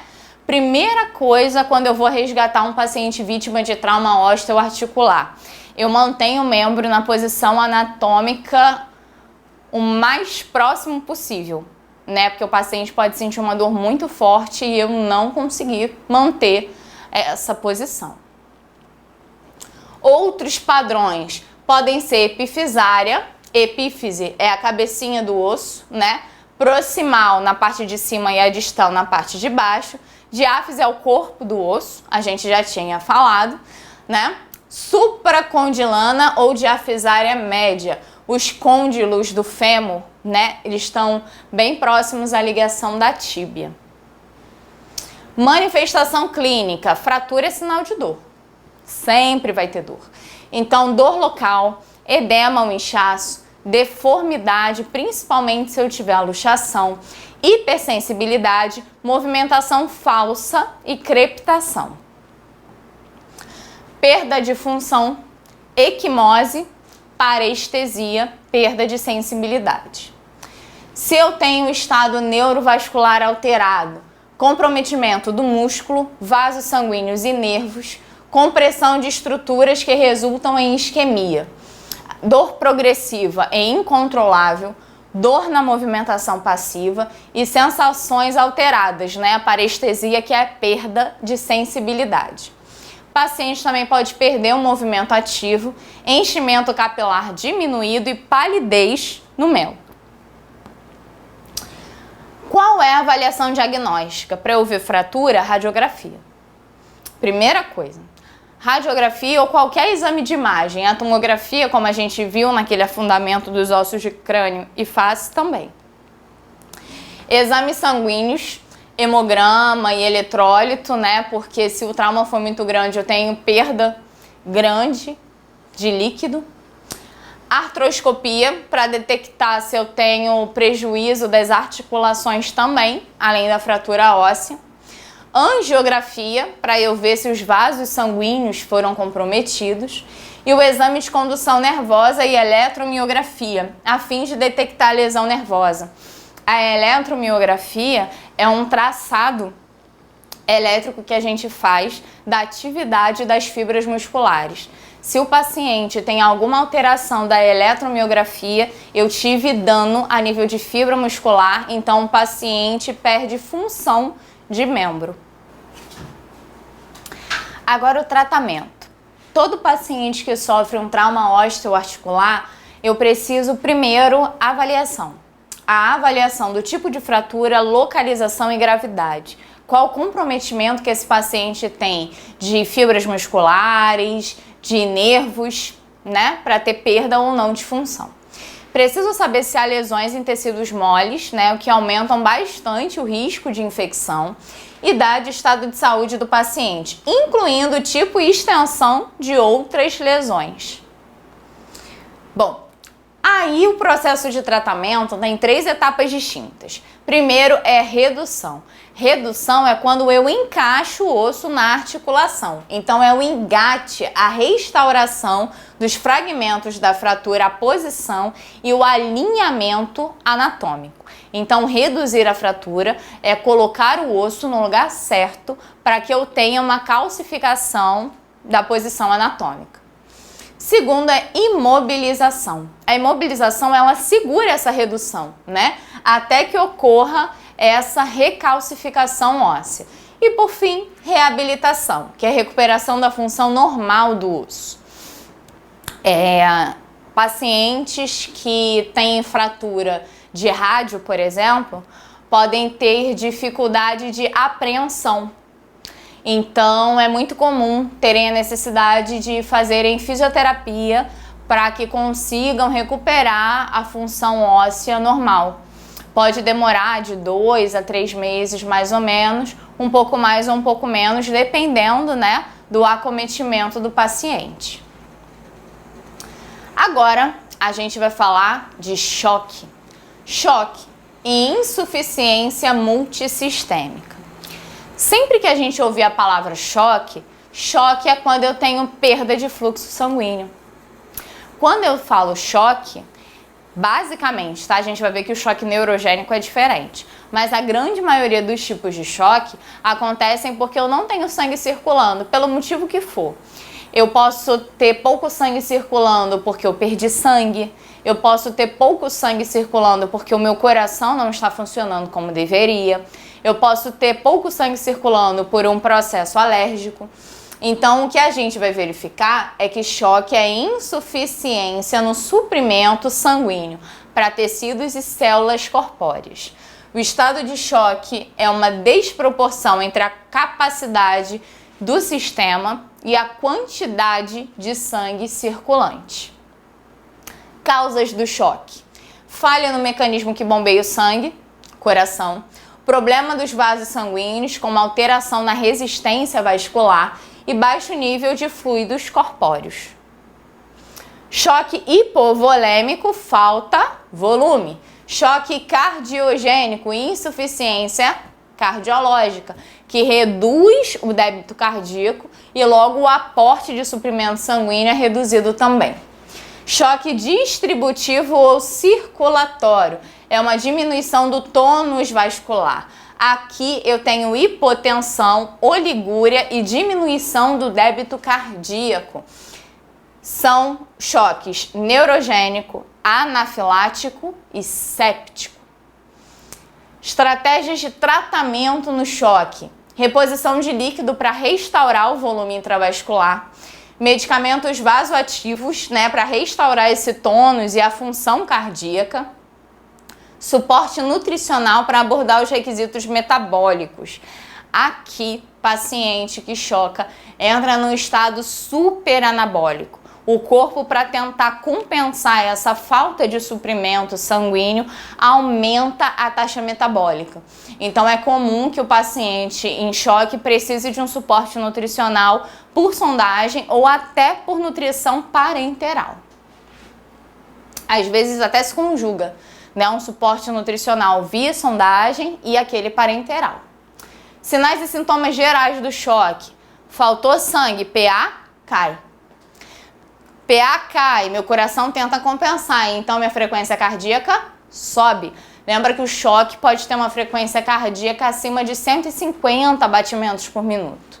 Primeira coisa, quando eu vou resgatar um paciente vítima de trauma osteoarticular, eu mantenho o membro na posição anatômica o mais próximo possível, né? Porque o paciente pode sentir uma dor muito forte e eu não conseguir manter essa posição. Outros padrões podem ser epifisária. Epífise é a cabecinha do osso, né? Proximal na parte de cima e a distal na parte de baixo. Diáfise é o corpo do osso, a gente já tinha falado, né? Supracondilana ou diafisária média. Os côndilos do fêmur, né? Eles estão bem próximos à ligação da tíbia. Manifestação clínica. Fratura é sinal de dor. Sempre vai ter dor. Então, dor local, edema ou inchaço, deformidade, principalmente se eu tiver a luxação, hipersensibilidade, movimentação falsa e crepitação. Perda de função, equimose, parestesia, perda de sensibilidade. Se eu tenho estado neurovascular alterado, comprometimento do músculo, vasos sanguíneos e nervos, compressão de estruturas que resultam em isquemia, dor progressiva e incontrolável, dor na movimentação passiva e sensações alteradas, né? A parestesia, que é a perda de sensibilidade. O paciente também pode perder o movimento ativo, enchimento capilar diminuído e palidez no membro. Qual é a avaliação diagnóstica? Para eu ver fratura, radiografia. Primeira coisa. radiografia ou qualquer exame de imagem. A tomografia, como a gente viu naquele afundamento dos ossos de crânio e face também. Exames sanguíneos, hemograma e eletrólito, né? Porque se o trauma for muito grande, eu tenho perda grande de líquido. Artroscopia, para detectar se eu tenho prejuízo das articulações também, além da fratura óssea. Angiografia, para eu ver se os vasos sanguíneos foram comprometidos. E o exame de condução nervosa e eletromiografia, a fim de detectar a lesão nervosa. A eletromiografia é um traçado elétrico que a gente faz da atividade das fibras musculares. Se o paciente tem alguma alteração da eletromiografia, eu tive dano a nível de fibra muscular, então o paciente perde função de membro. Agora o tratamento. Todo paciente que sofre um trauma osteoarticular, eu preciso primeiro avaliação. A avaliação do tipo de fratura, localização e gravidade. Qual o comprometimento que esse paciente tem de fibras musculares, de nervos, né, para ter perda ou não de função. Preciso saber se há lesões em tecidos moles, né, o que aumentam bastante o risco de infecção, idade e estado de saúde do paciente, incluindo o tipo e extensão de outras lesões. Bom, aí o processo de tratamento tem 3 etapas distintas. Primeiro é redução. Redução é quando eu encaixo o osso na articulação. Então é o engate, a restauração dos fragmentos da fratura, a posição e o alinhamento anatômico. Então reduzir a fratura é colocar o osso no lugar certo para que eu tenha uma calcificação da posição anatômica. Segundo é imobilização. A imobilização, ela segura essa redução, né? Até que ocorra essa recalcificação óssea. E por fim, reabilitação, que é a recuperação da função normal do osso. Pacientes que têm fratura de rádio, por exemplo, podem ter dificuldade de apreensão. Então, é muito comum terem a necessidade de fazerem fisioterapia para que consigam recuperar a função óssea normal. Pode demorar de 2 a 3 meses, mais ou menos, um pouco mais ou um pouco menos, dependendo, né, do acometimento do paciente. Agora, a gente vai falar de choque. Choque e insuficiência multissistêmica. Sempre que a gente ouvir a palavra choque, choque é quando eu tenho perda de fluxo sanguíneo. Quando eu falo choque, basicamente, tá? A gente vai ver que o choque neurogênico é diferente. Mas a grande maioria dos tipos de choque acontecem porque eu não tenho sangue circulando, pelo motivo que for. Eu posso ter pouco sangue circulando porque eu perdi sangue. Eu posso ter pouco sangue circulando porque o meu coração não está funcionando como deveria. Eu posso ter pouco sangue circulando por um processo alérgico. Então, o que a gente vai verificar é que choque é insuficiência no suprimento sanguíneo para tecidos e células corpóreas. O estado de choque é uma desproporção entre a capacidade do sistema e a quantidade de sangue circulante. Causas do choque: falha no mecanismo que bombeia o sangue, coração, problema dos vasos sanguíneos com uma alteração na resistência vascular e baixo nível de fluidos corpóreos. Choque hipovolêmico, falta volume. Choque cardiogênico, insuficiência cardiológica, que reduz o débito cardíaco e logo o aporte de suprimento sanguíneo é reduzido também. Choque distributivo ou circulatório é uma diminuição do tônus vascular. Aqui eu tenho hipotensão, oligúria e diminuição do débito cardíaco. São choques neurogênico, anafilático e séptico. Estratégias de tratamento no choque: reposição de líquido para restaurar o volume intravascular, medicamentos vasoativos, né, para restaurar esse tônus e a função cardíaca, suporte nutricional para abordar os requisitos metabólicos. Aqui, paciente que choca entra num estado super anabólico. O corpo, para tentar compensar essa falta de suprimento sanguíneo, aumenta a taxa metabólica. Então é comum que o paciente em choque precise de um suporte nutricional por sondagem ou até por nutrição parenteral. Às vezes até se conjuga, né, um suporte nutricional via sondagem e aquele parenteral. Sinais e sintomas gerais do choque. Faltou sangue, PA cai. PA cai, meu coração tenta compensar, então minha frequência cardíaca sobe. Lembra que o choque pode ter uma frequência cardíaca acima de 150 batimentos por minuto.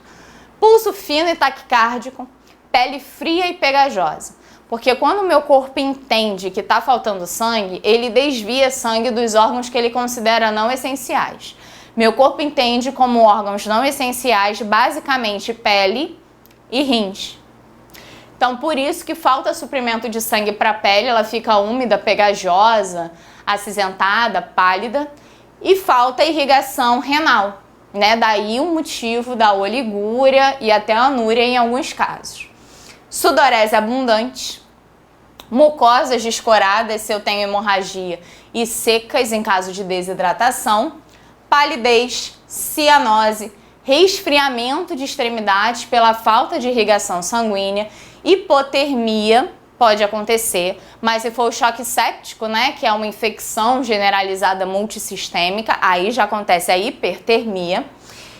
Pulso fino e taquicárdico, pele fria e pegajosa. Porque quando o meu corpo entende que está faltando sangue, ele desvia sangue dos órgãos que ele considera não essenciais. Meu corpo entende como órgãos não essenciais, basicamente pele e rins. Então, por isso que falta suprimento de sangue para a pele, ela fica úmida, pegajosa, acinzentada, pálida, e falta irrigação renal, né? Daí o motivo da oligúria e até anúria em alguns casos. Sudorese abundante, mucosas descoradas se eu tenho hemorragia e secas em caso de desidratação, palidez, cianose, resfriamento de extremidades pela falta de irrigação sanguínea, hipotermia pode acontecer, mas se for o choque séptico, né, que é uma infecção generalizada multissistêmica, aí já acontece a hipertermia.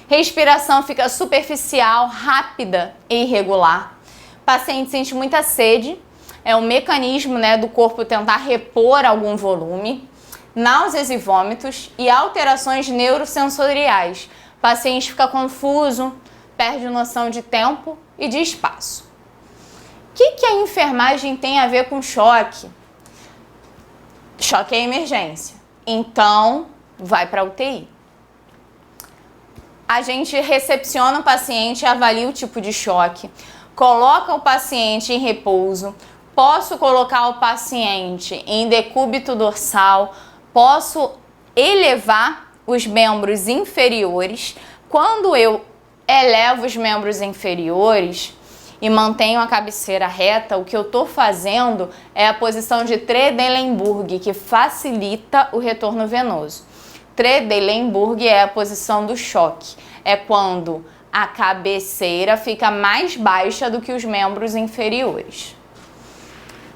Respiração fica superficial, rápida e irregular. O paciente sente muita sede, é um mecanismo, né, do corpo tentar repor algum volume. Náuseas e vômitos e alterações neurosensoriais. O paciente fica confuso, perde noção de tempo e de espaço. O que a enfermagem tem a ver com choque? Choque é emergência, então vai para a UTI. A gente recepciona o paciente, avalia o tipo de choque, coloca o paciente em repouso, posso colocar o paciente em decúbito dorsal, posso elevar os membros inferiores. Quando eu elevo os membros inferiores e mantenho a cabeceira reta, o que eu estou fazendo é a posição de Trendelenburg, que facilita o retorno venoso. Trendelenburg é a posição do choque. É quando a cabeceira fica mais baixa do que os membros inferiores.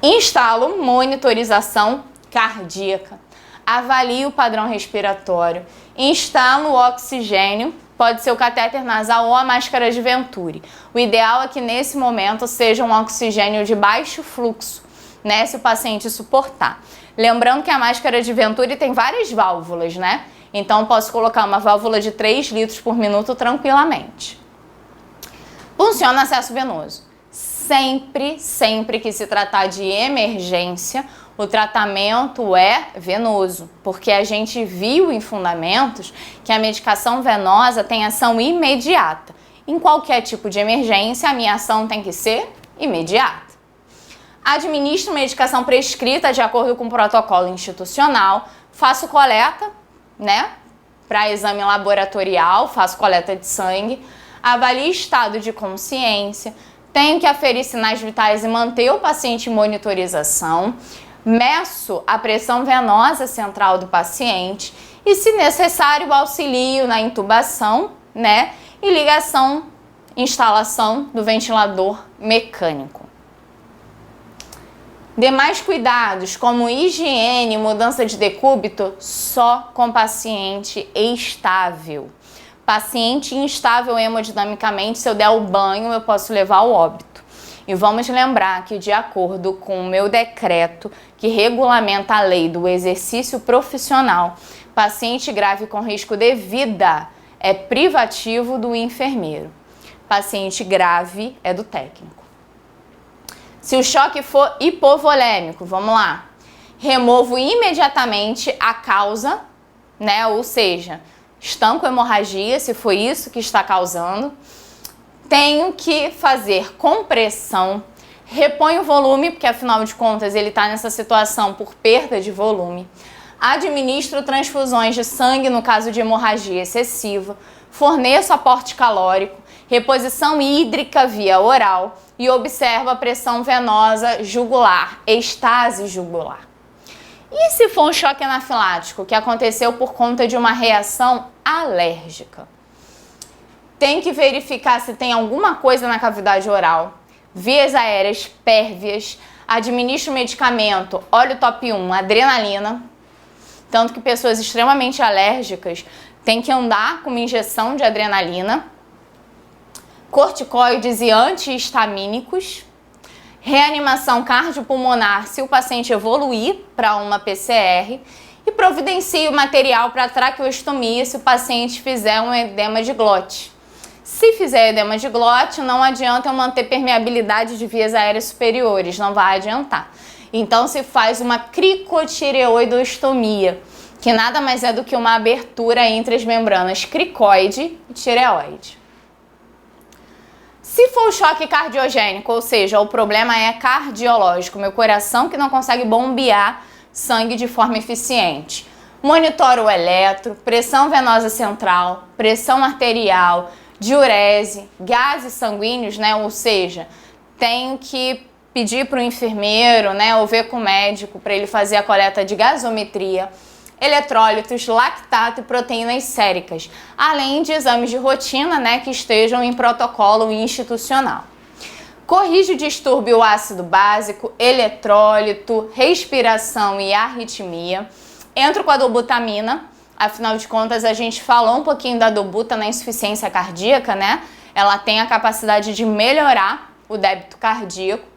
Instalo monitorização cardíaca. Avalio o padrão respiratório. Instalo o oxigênio. Pode ser o catéter nasal ou a máscara de Venturi. O ideal é que nesse momento seja um oxigênio de baixo fluxo, né? Se o paciente suportar. Lembrando que a máscara de Venturi tem várias válvulas, né? Então posso colocar uma válvula de 3 litros por minuto tranquilamente. Funciona acesso venoso. Sempre que se tratar de emergência, o tratamento é venoso, porque a gente viu em fundamentos que a medicação venosa tem ação imediata. Em qualquer tipo de emergência, a minha ação tem que ser imediata. Administro medicação prescrita de acordo com o protocolo institucional, faço coleta, né, para exame laboratorial, faço coleta de sangue, avalio estado de consciência, tenho que aferir sinais vitais e manter o paciente em monitorização, meço a pressão venosa central do paciente e, se necessário, auxilio na intubação, né, e instalação do ventilador mecânico. Demais cuidados, como higiene e mudança de decúbito, só com paciente estável. Paciente instável hemodinamicamente, se eu der o banho, eu posso levar ao óbito. E vamos lembrar que, de acordo com o meu decreto, que regulamenta a lei do exercício profissional, paciente grave com risco de vida é privativo do enfermeiro. Paciente grave é do técnico. Se o choque for hipovolêmico, vamos lá, removo imediatamente a causa, né? Ou seja, estanco a hemorragia, se foi isso que está causando. Tenho que fazer compressão, reponho o volume, porque afinal de contas ele está nessa situação por perda de volume. Administro transfusões de sangue no caso de hemorragia excessiva. forneço aporte calórico, reposição hídrica via oral e observo a pressão venosa jugular, estase jugular. E se for um choque anafilático que aconteceu por conta de uma reação alérgica? Tem que verificar se tem alguma coisa na cavidade oral, vias aéreas pérvias, administra o medicamento, óleo top 1, adrenalina, tanto que pessoas extremamente alérgicas têm que andar com uma injeção de adrenalina, corticoides e antihistamínicos, reanimação cardiopulmonar se o paciente evoluir para uma PCR e providencie o material para traqueostomia se o paciente fizer um edema de glote. Se fizer edema de glote, não adianta eu manter permeabilidade de vias aéreas superiores, não vai adiantar. Então se faz uma cricotireoidostomia, que nada mais é do que uma abertura entre as membranas cricoide e tireoide. Se for o choque cardiogênico, ou seja, o problema é cardiológico, meu coração que não consegue bombear sangue de forma eficiente, monitoro o eletro, pressão venosa central, pressão arterial, diurese, gases sanguíneos, né? Ou seja, tenho que pedir para o enfermeiro, né, ou ver com o médico para ele fazer a coleta de gasometria, eletrólitos, lactato e proteínas séricas, além de exames de rotina, né, que estejam em protocolo institucional. Corrige o distúrbio ácido básico, eletrólito, respiração e arritmia. Entro com a dobutamina. Afinal de contas, a gente falou um pouquinho da dobuta na insuficiência cardíaca, né? Ela tem a capacidade de melhorar o débito cardíaco.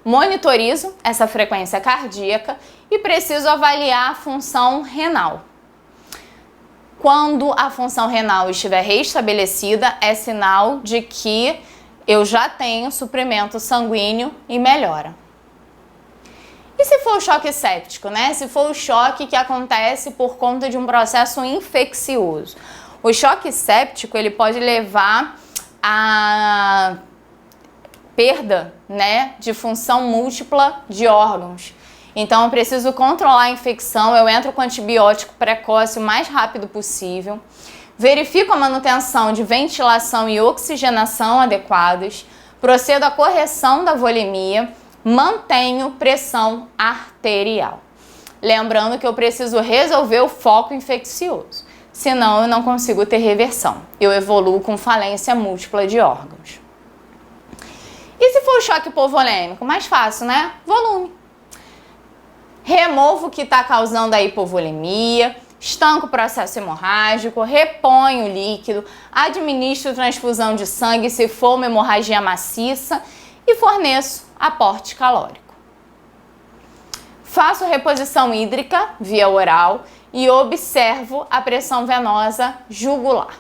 Monitorizo essa frequência cardíaca e preciso avaliar a função renal. Quando a função renal estiver restabelecida, é sinal de que eu já tenho suprimento sanguíneo e melhora. E se for o choque séptico, né? Se for o choque que acontece por conta de um processo infeccioso. O choque séptico, ele pode levar a perda, né, de função múltipla de órgãos. Então eu preciso controlar a infecção, eu entro com antibiótico precoce o mais rápido possível. Verifico a manutenção de ventilação e oxigenação adequadas. Procedo à correção da volemia. Mantenho pressão arterial. Lembrando que eu preciso resolver o foco infeccioso, senão eu não consigo ter reversão. Eu evoluo com falência múltipla de órgãos. E se for o choque hipovolêmico? Mais fácil, né? Volume. Removo o que está causando a hipovolemia, estanco o processo hemorrágico, reponho o líquido, administro transfusão de sangue se for uma hemorragia maciça e forneço aporte calórico. Faço reposição hídrica via oral e observo a pressão venosa jugular.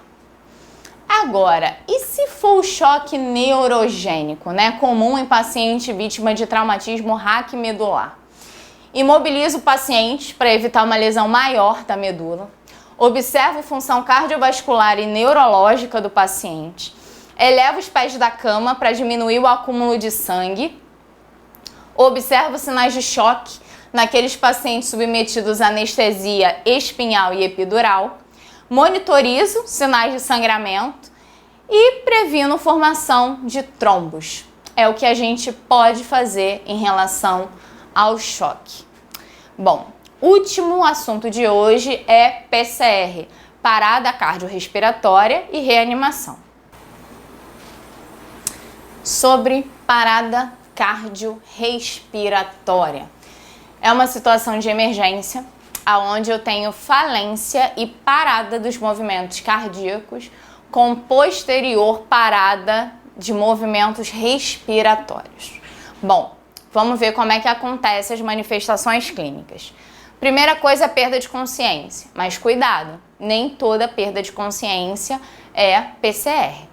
Agora, e se for o choque neurogênico, né, comum em paciente vítima de traumatismo raquimedular? Imobilizo o paciente para evitar uma lesão maior da medula. Observo função cardiovascular e neurológica do paciente. Elevo os pés da cama para diminuir o acúmulo de sangue. Observo sinais de choque naqueles pacientes submetidos à anestesia espinhal e epidural. Monitorizo sinais de sangramento e previno formação de trombos. É o que a gente pode fazer em relação ao choque. Bom, último assunto de hoje é PCR, parada cardiorrespiratória e reanimação. Sobre parada cardiorrespiratória. É uma situação de emergência, onde eu tenho falência e parada dos movimentos cardíacos com posterior parada de movimentos respiratórios. Bom, vamos ver como é que acontecem as manifestações clínicas. Primeira coisa é perda de consciência, mas cuidado, nem toda perda de consciência é PCR.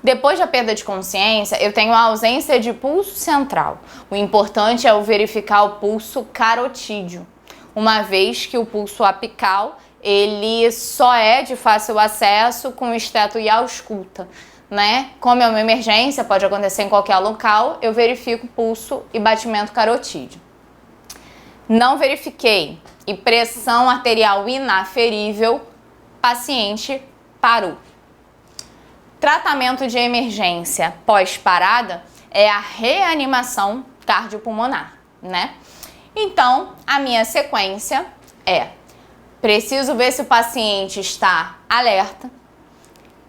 Depois da perda de consciência, eu tenho a ausência de pulso central. O importante é eu verificar o pulso carotídeo, uma vez que o pulso apical, ele só é de fácil acesso com esteto e ausculta, né? Como é uma emergência, pode acontecer em qualquer local, eu verifico pulso e batimento carotídeo. Não verifiquei e pressão arterial inaferível, paciente parou. Tratamento de emergência pós-parada é a reanimação cardiopulmonar, né? Então, a minha sequência é: preciso ver se o paciente está alerta.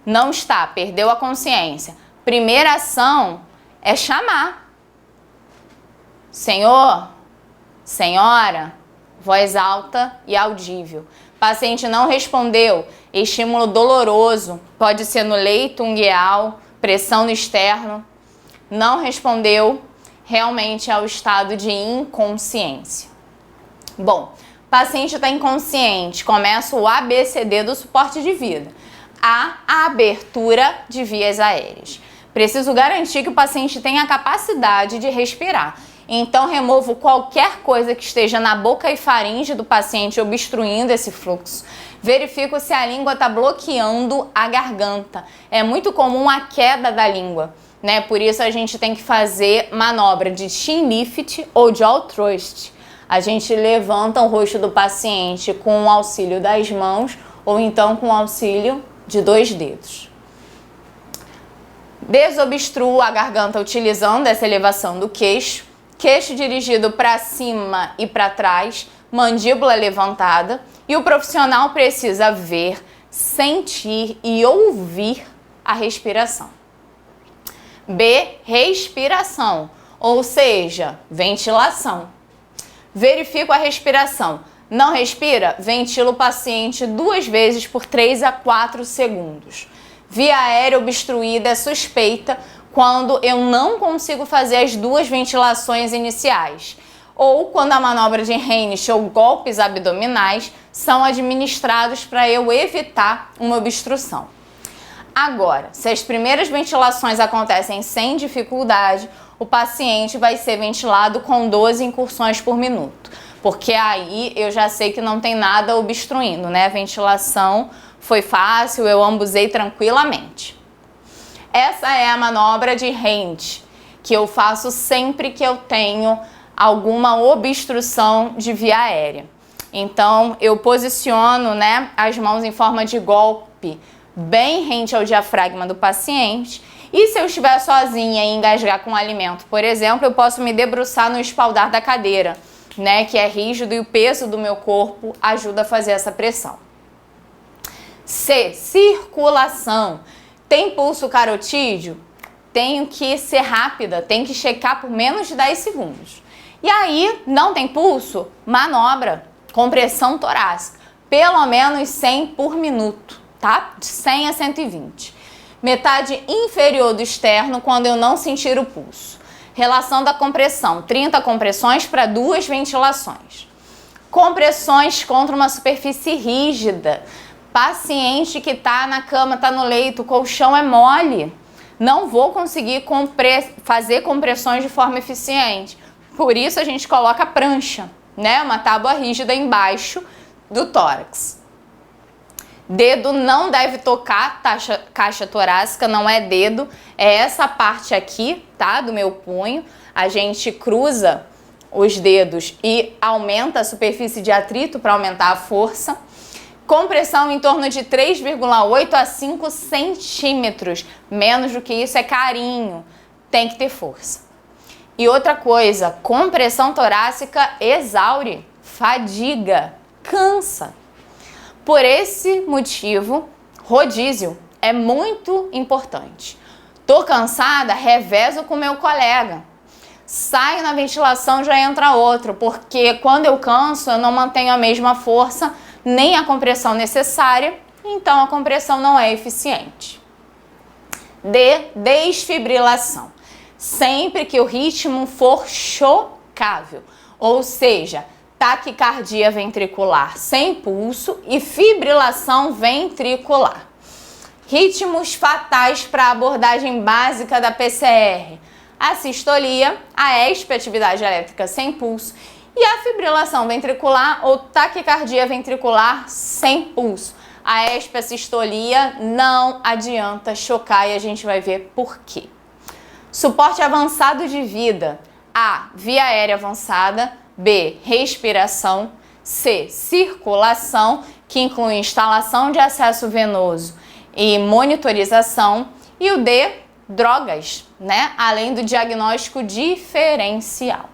Não está, perdeu a consciência. Primeira ação é chamar. Senhor, senhora, voz alta e audível. Paciente não respondeu, estímulo doloroso, pode ser no leito ungueal, pressão no externo. Não respondeu, realmente é o estado de inconsciência. Bom, paciente está inconsciente, começa o ABCD do suporte de vida. A abertura de vias aéreas. Preciso garantir que o paciente tenha a capacidade de respirar. Então, removo qualquer coisa que esteja na boca e faringe do paciente obstruindo esse fluxo. Verifico se a língua está bloqueando a garganta. É muito comum a queda da língua, né? Por isso a gente tem que fazer manobra de chin lift ou jaw thrust. A gente levanta o rosto do paciente com o auxílio das mãos ou então com o auxílio de 2 dedos. Desobstruo a garganta utilizando essa elevação do queixo. Queixo dirigido para cima e para trás, mandíbula levantada, e o profissional precisa ver, sentir e ouvir a respiração. B, respiração, ou seja, ventilação. Verifico a respiração. Não respira? Ventilo o paciente 2 vezes por 3 a 4 segundos. Via aérea obstruída é suspeita quando eu não consigo fazer as 2 ventilações iniciais, ou quando a manobra de Heinisch ou golpes abdominais são administrados para eu evitar uma obstrução. Agora, se as primeiras ventilações acontecem sem dificuldade, o paciente vai ser ventilado com 12 incursões por minuto, porque aí eu já sei que não tem nada obstruindo, né? A ventilação foi fácil, eu ambusei tranquilamente. Essa é a manobra de Heinisch, que eu faço sempre que eu tenho alguma obstrução de via aérea. Então, eu posiciono, né, as mãos em forma de golpe, bem rente ao diafragma do paciente. E se eu estiver sozinha e engasgar com alimento, por exemplo, eu posso me debruçar no espaldar da cadeira, né, que é rígido e o peso do meu corpo ajuda a fazer essa pressão. C, circulação. Tem pulso carotídeo? Tenho que ser rápida, tem que checar por menos de 10 segundos. E aí, não tem pulso? Manobra, compressão torácica, pelo menos 100 por minuto, tá? De 100 a 120. Metade inferior do externo quando eu não sentir o pulso. Relação da compressão, 30 compressões para 2 ventilações. Compressões contra uma superfície rígida. Paciente que está na cama, está no leito, o colchão é mole. Não vou conseguir fazer compressões de forma eficiente. Por isso a gente coloca a prancha, né? Uma tábua rígida embaixo do tórax. Dedo não deve tocar caixa torácica, não é dedo, é essa parte aqui, tá? Do meu punho. A gente cruza os dedos e aumenta a superfície de atrito para aumentar a força. Compressão em torno de 3,8 a 5 centímetros. Menos do que isso é carinho. Tem que ter força. E outra coisa, compressão torácica exaure, fadiga, cansa. Por esse motivo, rodízio é muito importante. Tô cansada, revezo com meu colega. Saio na ventilação, já entra outro, porque quando eu canso, eu não mantenho a mesma força, nem a compressão necessária, então a compressão não é eficiente. D, desfibrilação. Sempre que o ritmo for chocável, ou seja, taquicardia ventricular sem pulso e fibrilação ventricular. Ritmos fatais para a abordagem básica da PCR. A sistolia, a ESP, atividade elétrica sem pulso, e a fibrilação ventricular ou taquicardia ventricular sem pulso. A ESP, a sistolia, não adianta chocar e a gente vai ver por quê. Suporte avançado de vida. A, via aérea avançada. B, respiração. C, circulação, que inclui instalação de acesso venoso e monitorização. E o D, drogas, né? Além do diagnóstico diferencial.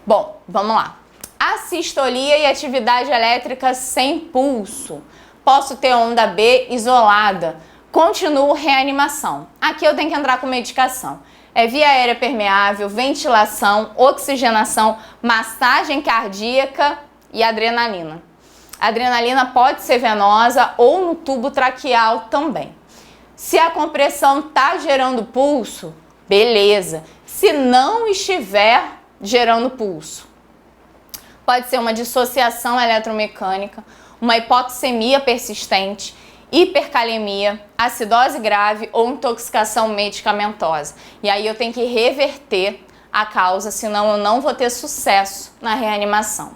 Bom, vamos lá. Assistolia e atividade elétrica sem pulso. Posso ter onda B isolada. Continuo reanimação. Aqui eu tenho que entrar com medicação. É via aérea permeável, ventilação, oxigenação, massagem cardíaca e adrenalina. A adrenalina pode ser venosa ou no tubo traqueal também. Se a compressão está gerando pulso, beleza. Se não estiver gerando pulso, pode ser uma dissociação eletromecânica, uma hipoxemia persistente, hipercalemia, acidose grave ou intoxicação medicamentosa. E aí eu tenho que reverter a causa, senão eu não vou ter sucesso na reanimação.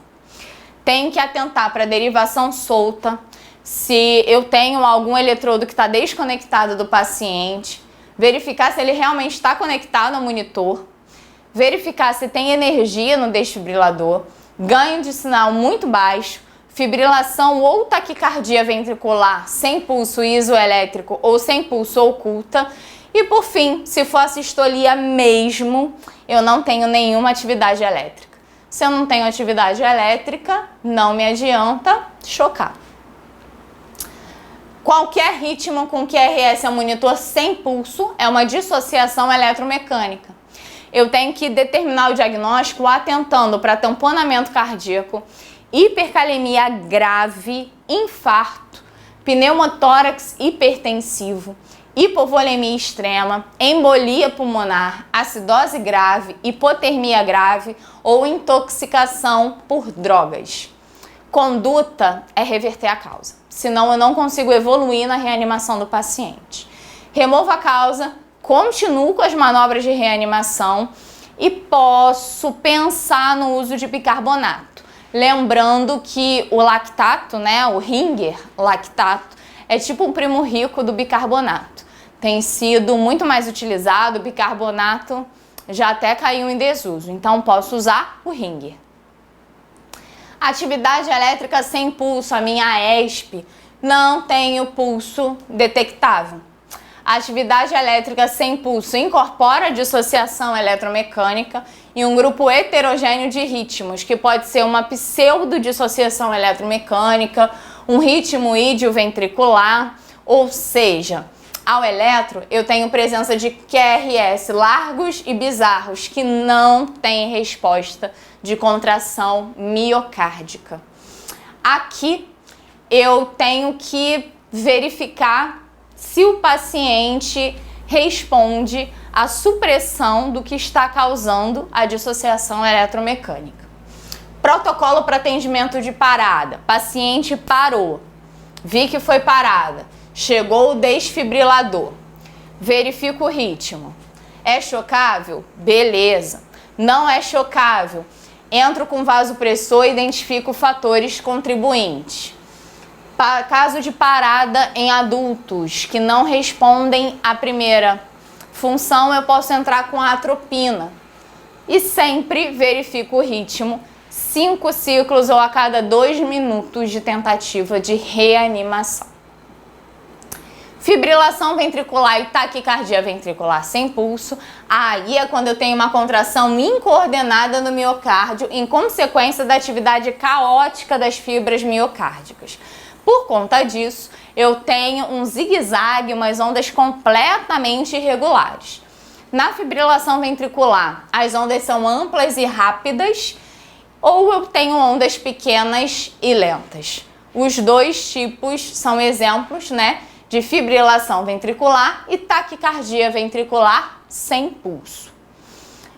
Tem que atentar para a derivação solta, se eu tenho algum eletrodo que está desconectado do paciente, verificar se ele realmente está conectado ao monitor, verificar se tem energia no desfibrilador, ganho de sinal muito baixo, fibrilação ou taquicardia ventricular sem pulso isoelétrico ou sem pulso oculta. E por fim, se for assistolia mesmo, eu não tenho nenhuma atividade elétrica. Se eu não tenho atividade elétrica, não me adianta chocar. Qualquer ritmo com QRS ao monitor sem pulso é uma dissociação eletromecânica. Eu tenho que determinar o diagnóstico atentando para tamponamento cardíaco, hipercalemia grave, infarto, pneumotórax hipertensivo, hipovolemia extrema, embolia pulmonar, acidose grave, hipotermia grave ou intoxicação por drogas. Conduta é reverter a causa, senão eu não consigo evoluir na reanimação do paciente. Removo a causa, continuo com as manobras de reanimação e posso pensar no uso de bicarbonato. Lembrando que o lactato, né, o Ringer lactato, é tipo um primo rico do bicarbonato. Tem sido muito mais utilizado, o bicarbonato já até caiu em desuso, então posso usar o Ringer. Atividade elétrica sem pulso, a minha ESP, não tenho pulso detectável. A atividade elétrica sem pulso incorpora a dissociação eletromecânica e um grupo heterogêneo de ritmos, que pode ser uma pseudodissociação eletromecânica, um ritmo idioventricular, ou seja, ao eletro eu tenho presença de QRS largos e bizarros que não têm resposta de contração miocárdica. Aqui eu tenho que verificar se o paciente responde à supressão do que está causando a dissociação eletromecânica. Protocolo para atendimento de parada. Paciente parou, vi que foi parada, chegou o desfibrilador, verifico o ritmo. É chocável? Beleza. Não é chocável? Entro com vasopressor e identifico fatores contribuintes. Caso de parada em adultos que não respondem à primeira função, eu posso entrar com a atropina. E sempre verifico o ritmo, 5 ciclos ou a cada 2 minutos de tentativa de reanimação. Fibrilação ventricular e taquicardia ventricular sem pulso, aí é quando eu tenho uma contração incoordenada no miocárdio em consequência da atividade caótica das fibras miocárdicas. Por conta disso, eu tenho um zigue-zague, umas ondas completamente irregulares. Na fibrilação ventricular, as ondas são amplas e rápidas, ou eu tenho ondas pequenas e lentas. Os dois tipos são exemplos, né, de fibrilação ventricular e taquicardia ventricular sem pulso.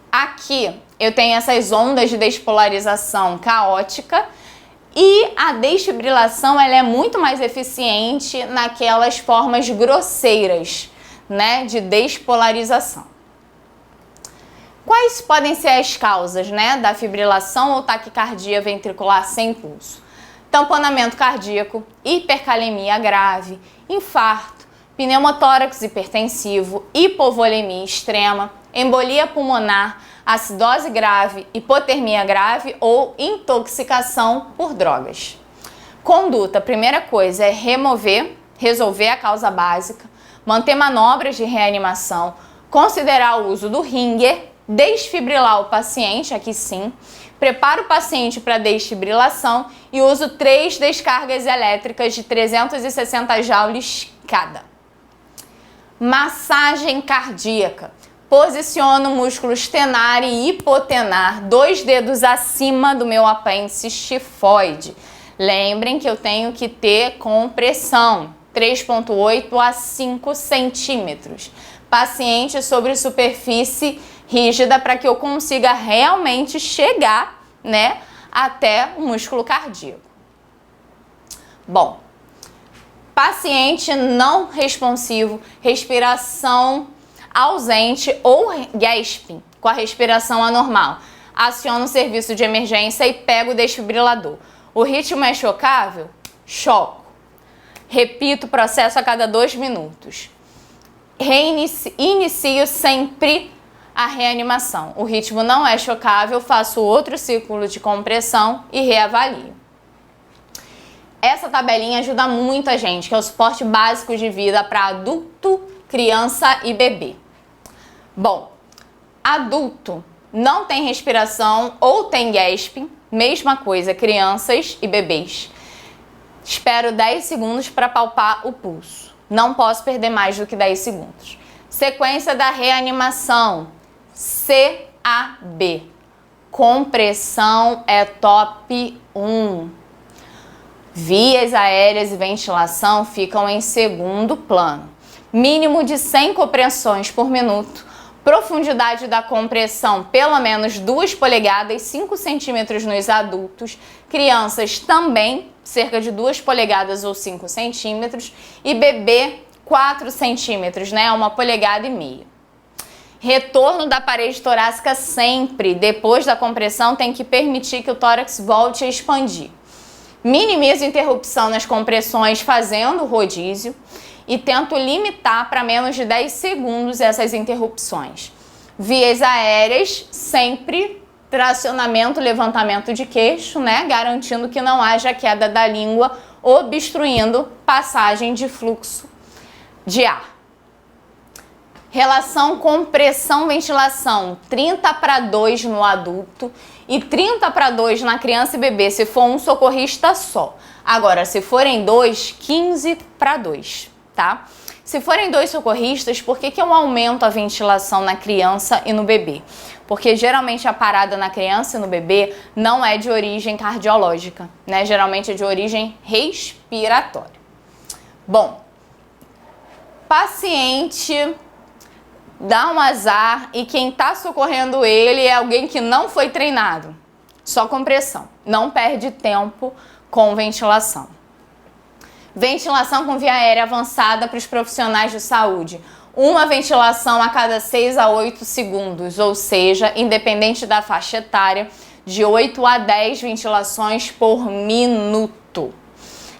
Aqui eu tenho essas ondas de despolarização caótica e a desfibrilação ela é muito mais eficiente naquelas formas grosseiras, né, de despolarização. Quais podem ser as causas, né, da fibrilação ou taquicardia ventricular sem pulso? Tamponamento cardíaco, hipercalemia grave, infarto, pneumotórax hipertensivo, hipovolemia extrema, embolia pulmonar, acidose grave, hipotermia grave ou intoxicação por drogas. Conduta, primeira coisa é resolver a causa básica, manter manobras de reanimação, considerar o uso do ringer, desfibrilar o paciente, aqui sim, prepara o paciente para desfibrilação e uso 3 descargas elétricas de 360 joules cada. Massagem cardíaca. Posiciono o músculo estenar e hipotenar, 2 dedos acima do meu apêndice xifoide. Lembrem que eu tenho que ter compressão, 3,8 a 5 centímetros. Paciente sobre superfície rígida para que eu consiga realmente chegar, né, até o músculo cardíaco. Bom, paciente não responsivo, respiração ausente ou gasping, com a respiração anormal. Aciono o serviço de emergência e pego o desfibrilador. O ritmo é chocável? Choco. Repito o processo a cada 2 minutos. Inicio sempre a reanimação. O ritmo não é chocável, faço outro ciclo de compressão e reavalio. Essa tabelinha ajuda muito a gente, que é o suporte básico de vida para adulto, criança e bebê. Bom, adulto não tem respiração ou tem gasping, mesma coisa, crianças e bebês. Espero 10 segundos para palpar o pulso. Não posso perder mais do que 10 segundos. Sequência da reanimação, CAB. Compressão é top 1. Vias aéreas e ventilação ficam em segundo plano. Mínimo de 100 compressões por minuto. Profundidade da compressão, pelo menos 2 polegadas, 5 centímetros nos adultos. Crianças também, cerca de 2 polegadas ou 5 centímetros. E bebê, 4 centímetros, né? 1,5 polegada. Retorno da parede torácica sempre. Depois da compressão, tem que permitir que o tórax volte a expandir. Minimizo interrupção nas compressões fazendo rodízio e tento limitar para menos de 10 segundos essas interrupções. Vias aéreas, sempre tracionamento, levantamento de queixo, né? Garantindo que não haja queda da língua, obstruindo passagem de fluxo de ar. Relação compressão-ventilação, 30:2 no adulto e 30:2 na criança e bebê, se for um socorrista só. Agora, se forem 2, 15:2, tá? Se forem 2 socorristas, por que eu aumento a ventilação na criança e no bebê? Porque geralmente a parada na criança e no bebê não é de origem cardiológica, né? Geralmente é de origem respiratória. Bom, paciente dá um azar e quem está socorrendo ele é alguém que não foi treinado. Só compressão. Não perde tempo com ventilação. Ventilação com via aérea avançada para os profissionais de saúde. Uma ventilação a cada 6 a 8 segundos, ou seja, independente da faixa etária, de 8 a 10 ventilações por minuto.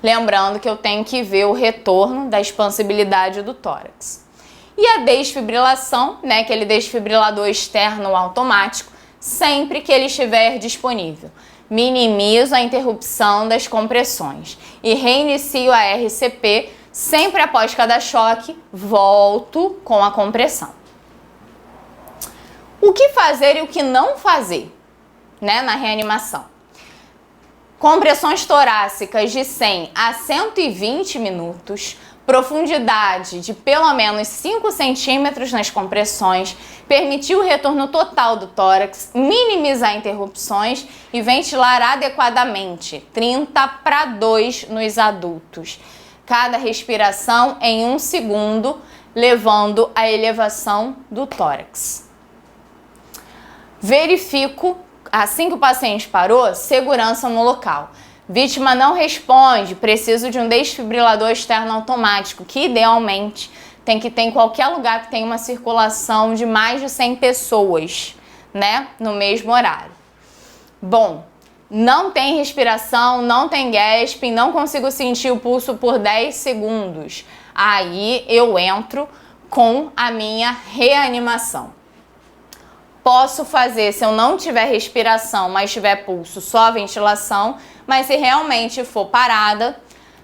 Lembrando que eu tenho que ver o retorno da expansibilidade do tórax. E a desfibrilação, né, aquele desfibrilador externo automático, sempre que ele estiver disponível. Minimizo a interrupção das compressões e reinicio a RCP sempre após cada choque, volto com a compressão. O que fazer e o que não fazer, né, na reanimação? Compressões torácicas de 100 a 120 minutos, profundidade de pelo menos 5 centímetros nas compressões, permitir o retorno total do tórax, minimizar interrupções e ventilar adequadamente, 30:2 nos adultos. Cada respiração em 1 segundo, levando à elevação do tórax. Verifico, assim que o paciente parou, segurança no local. Vítima não responde, preciso de um desfibrilador externo automático, que idealmente tem que ter em qualquer lugar que tenha uma circulação de mais de 100 pessoas, né, no mesmo horário. Bom, não tem respiração, não tem gasping, não consigo sentir o pulso por 10 segundos. Aí eu entro com a minha reanimação. Posso fazer, se eu não tiver respiração, mas tiver pulso, só a ventilação, mas se realmente for parada,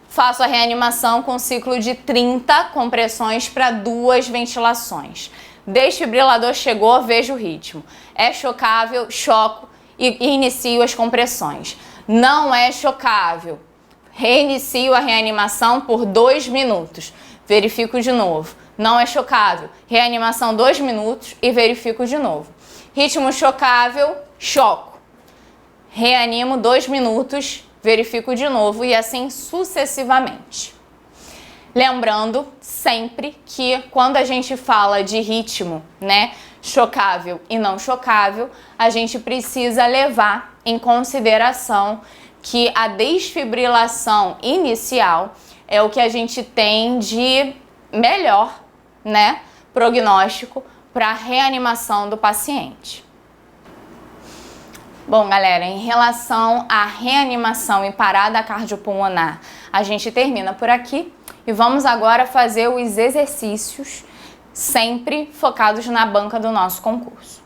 faço a reanimação com ciclo de 30 compressões para 2 ventilações. Desfibrilador chegou, vejo o ritmo. É chocável, choco e inicio as compressões. Não é chocável, reinicio a reanimação por 2 minutos. Verifico de novo. Não é chocável, reanimação 2 minutos e verifico de novo. Ritmo chocável, choco. Reanimo 2 minutos, verifico de novo e assim sucessivamente. Lembrando sempre que quando a gente fala de ritmo, né, chocável e não chocável, a gente precisa levar em consideração que a desfibrilação inicial é o que a gente tem de melhor, né, prognóstico para a reanimação do paciente. Bom, galera, em relação à reanimação e parada cardiopulmonar, a gente termina por aqui e vamos agora fazer os exercícios sempre focados na banca do nosso concurso.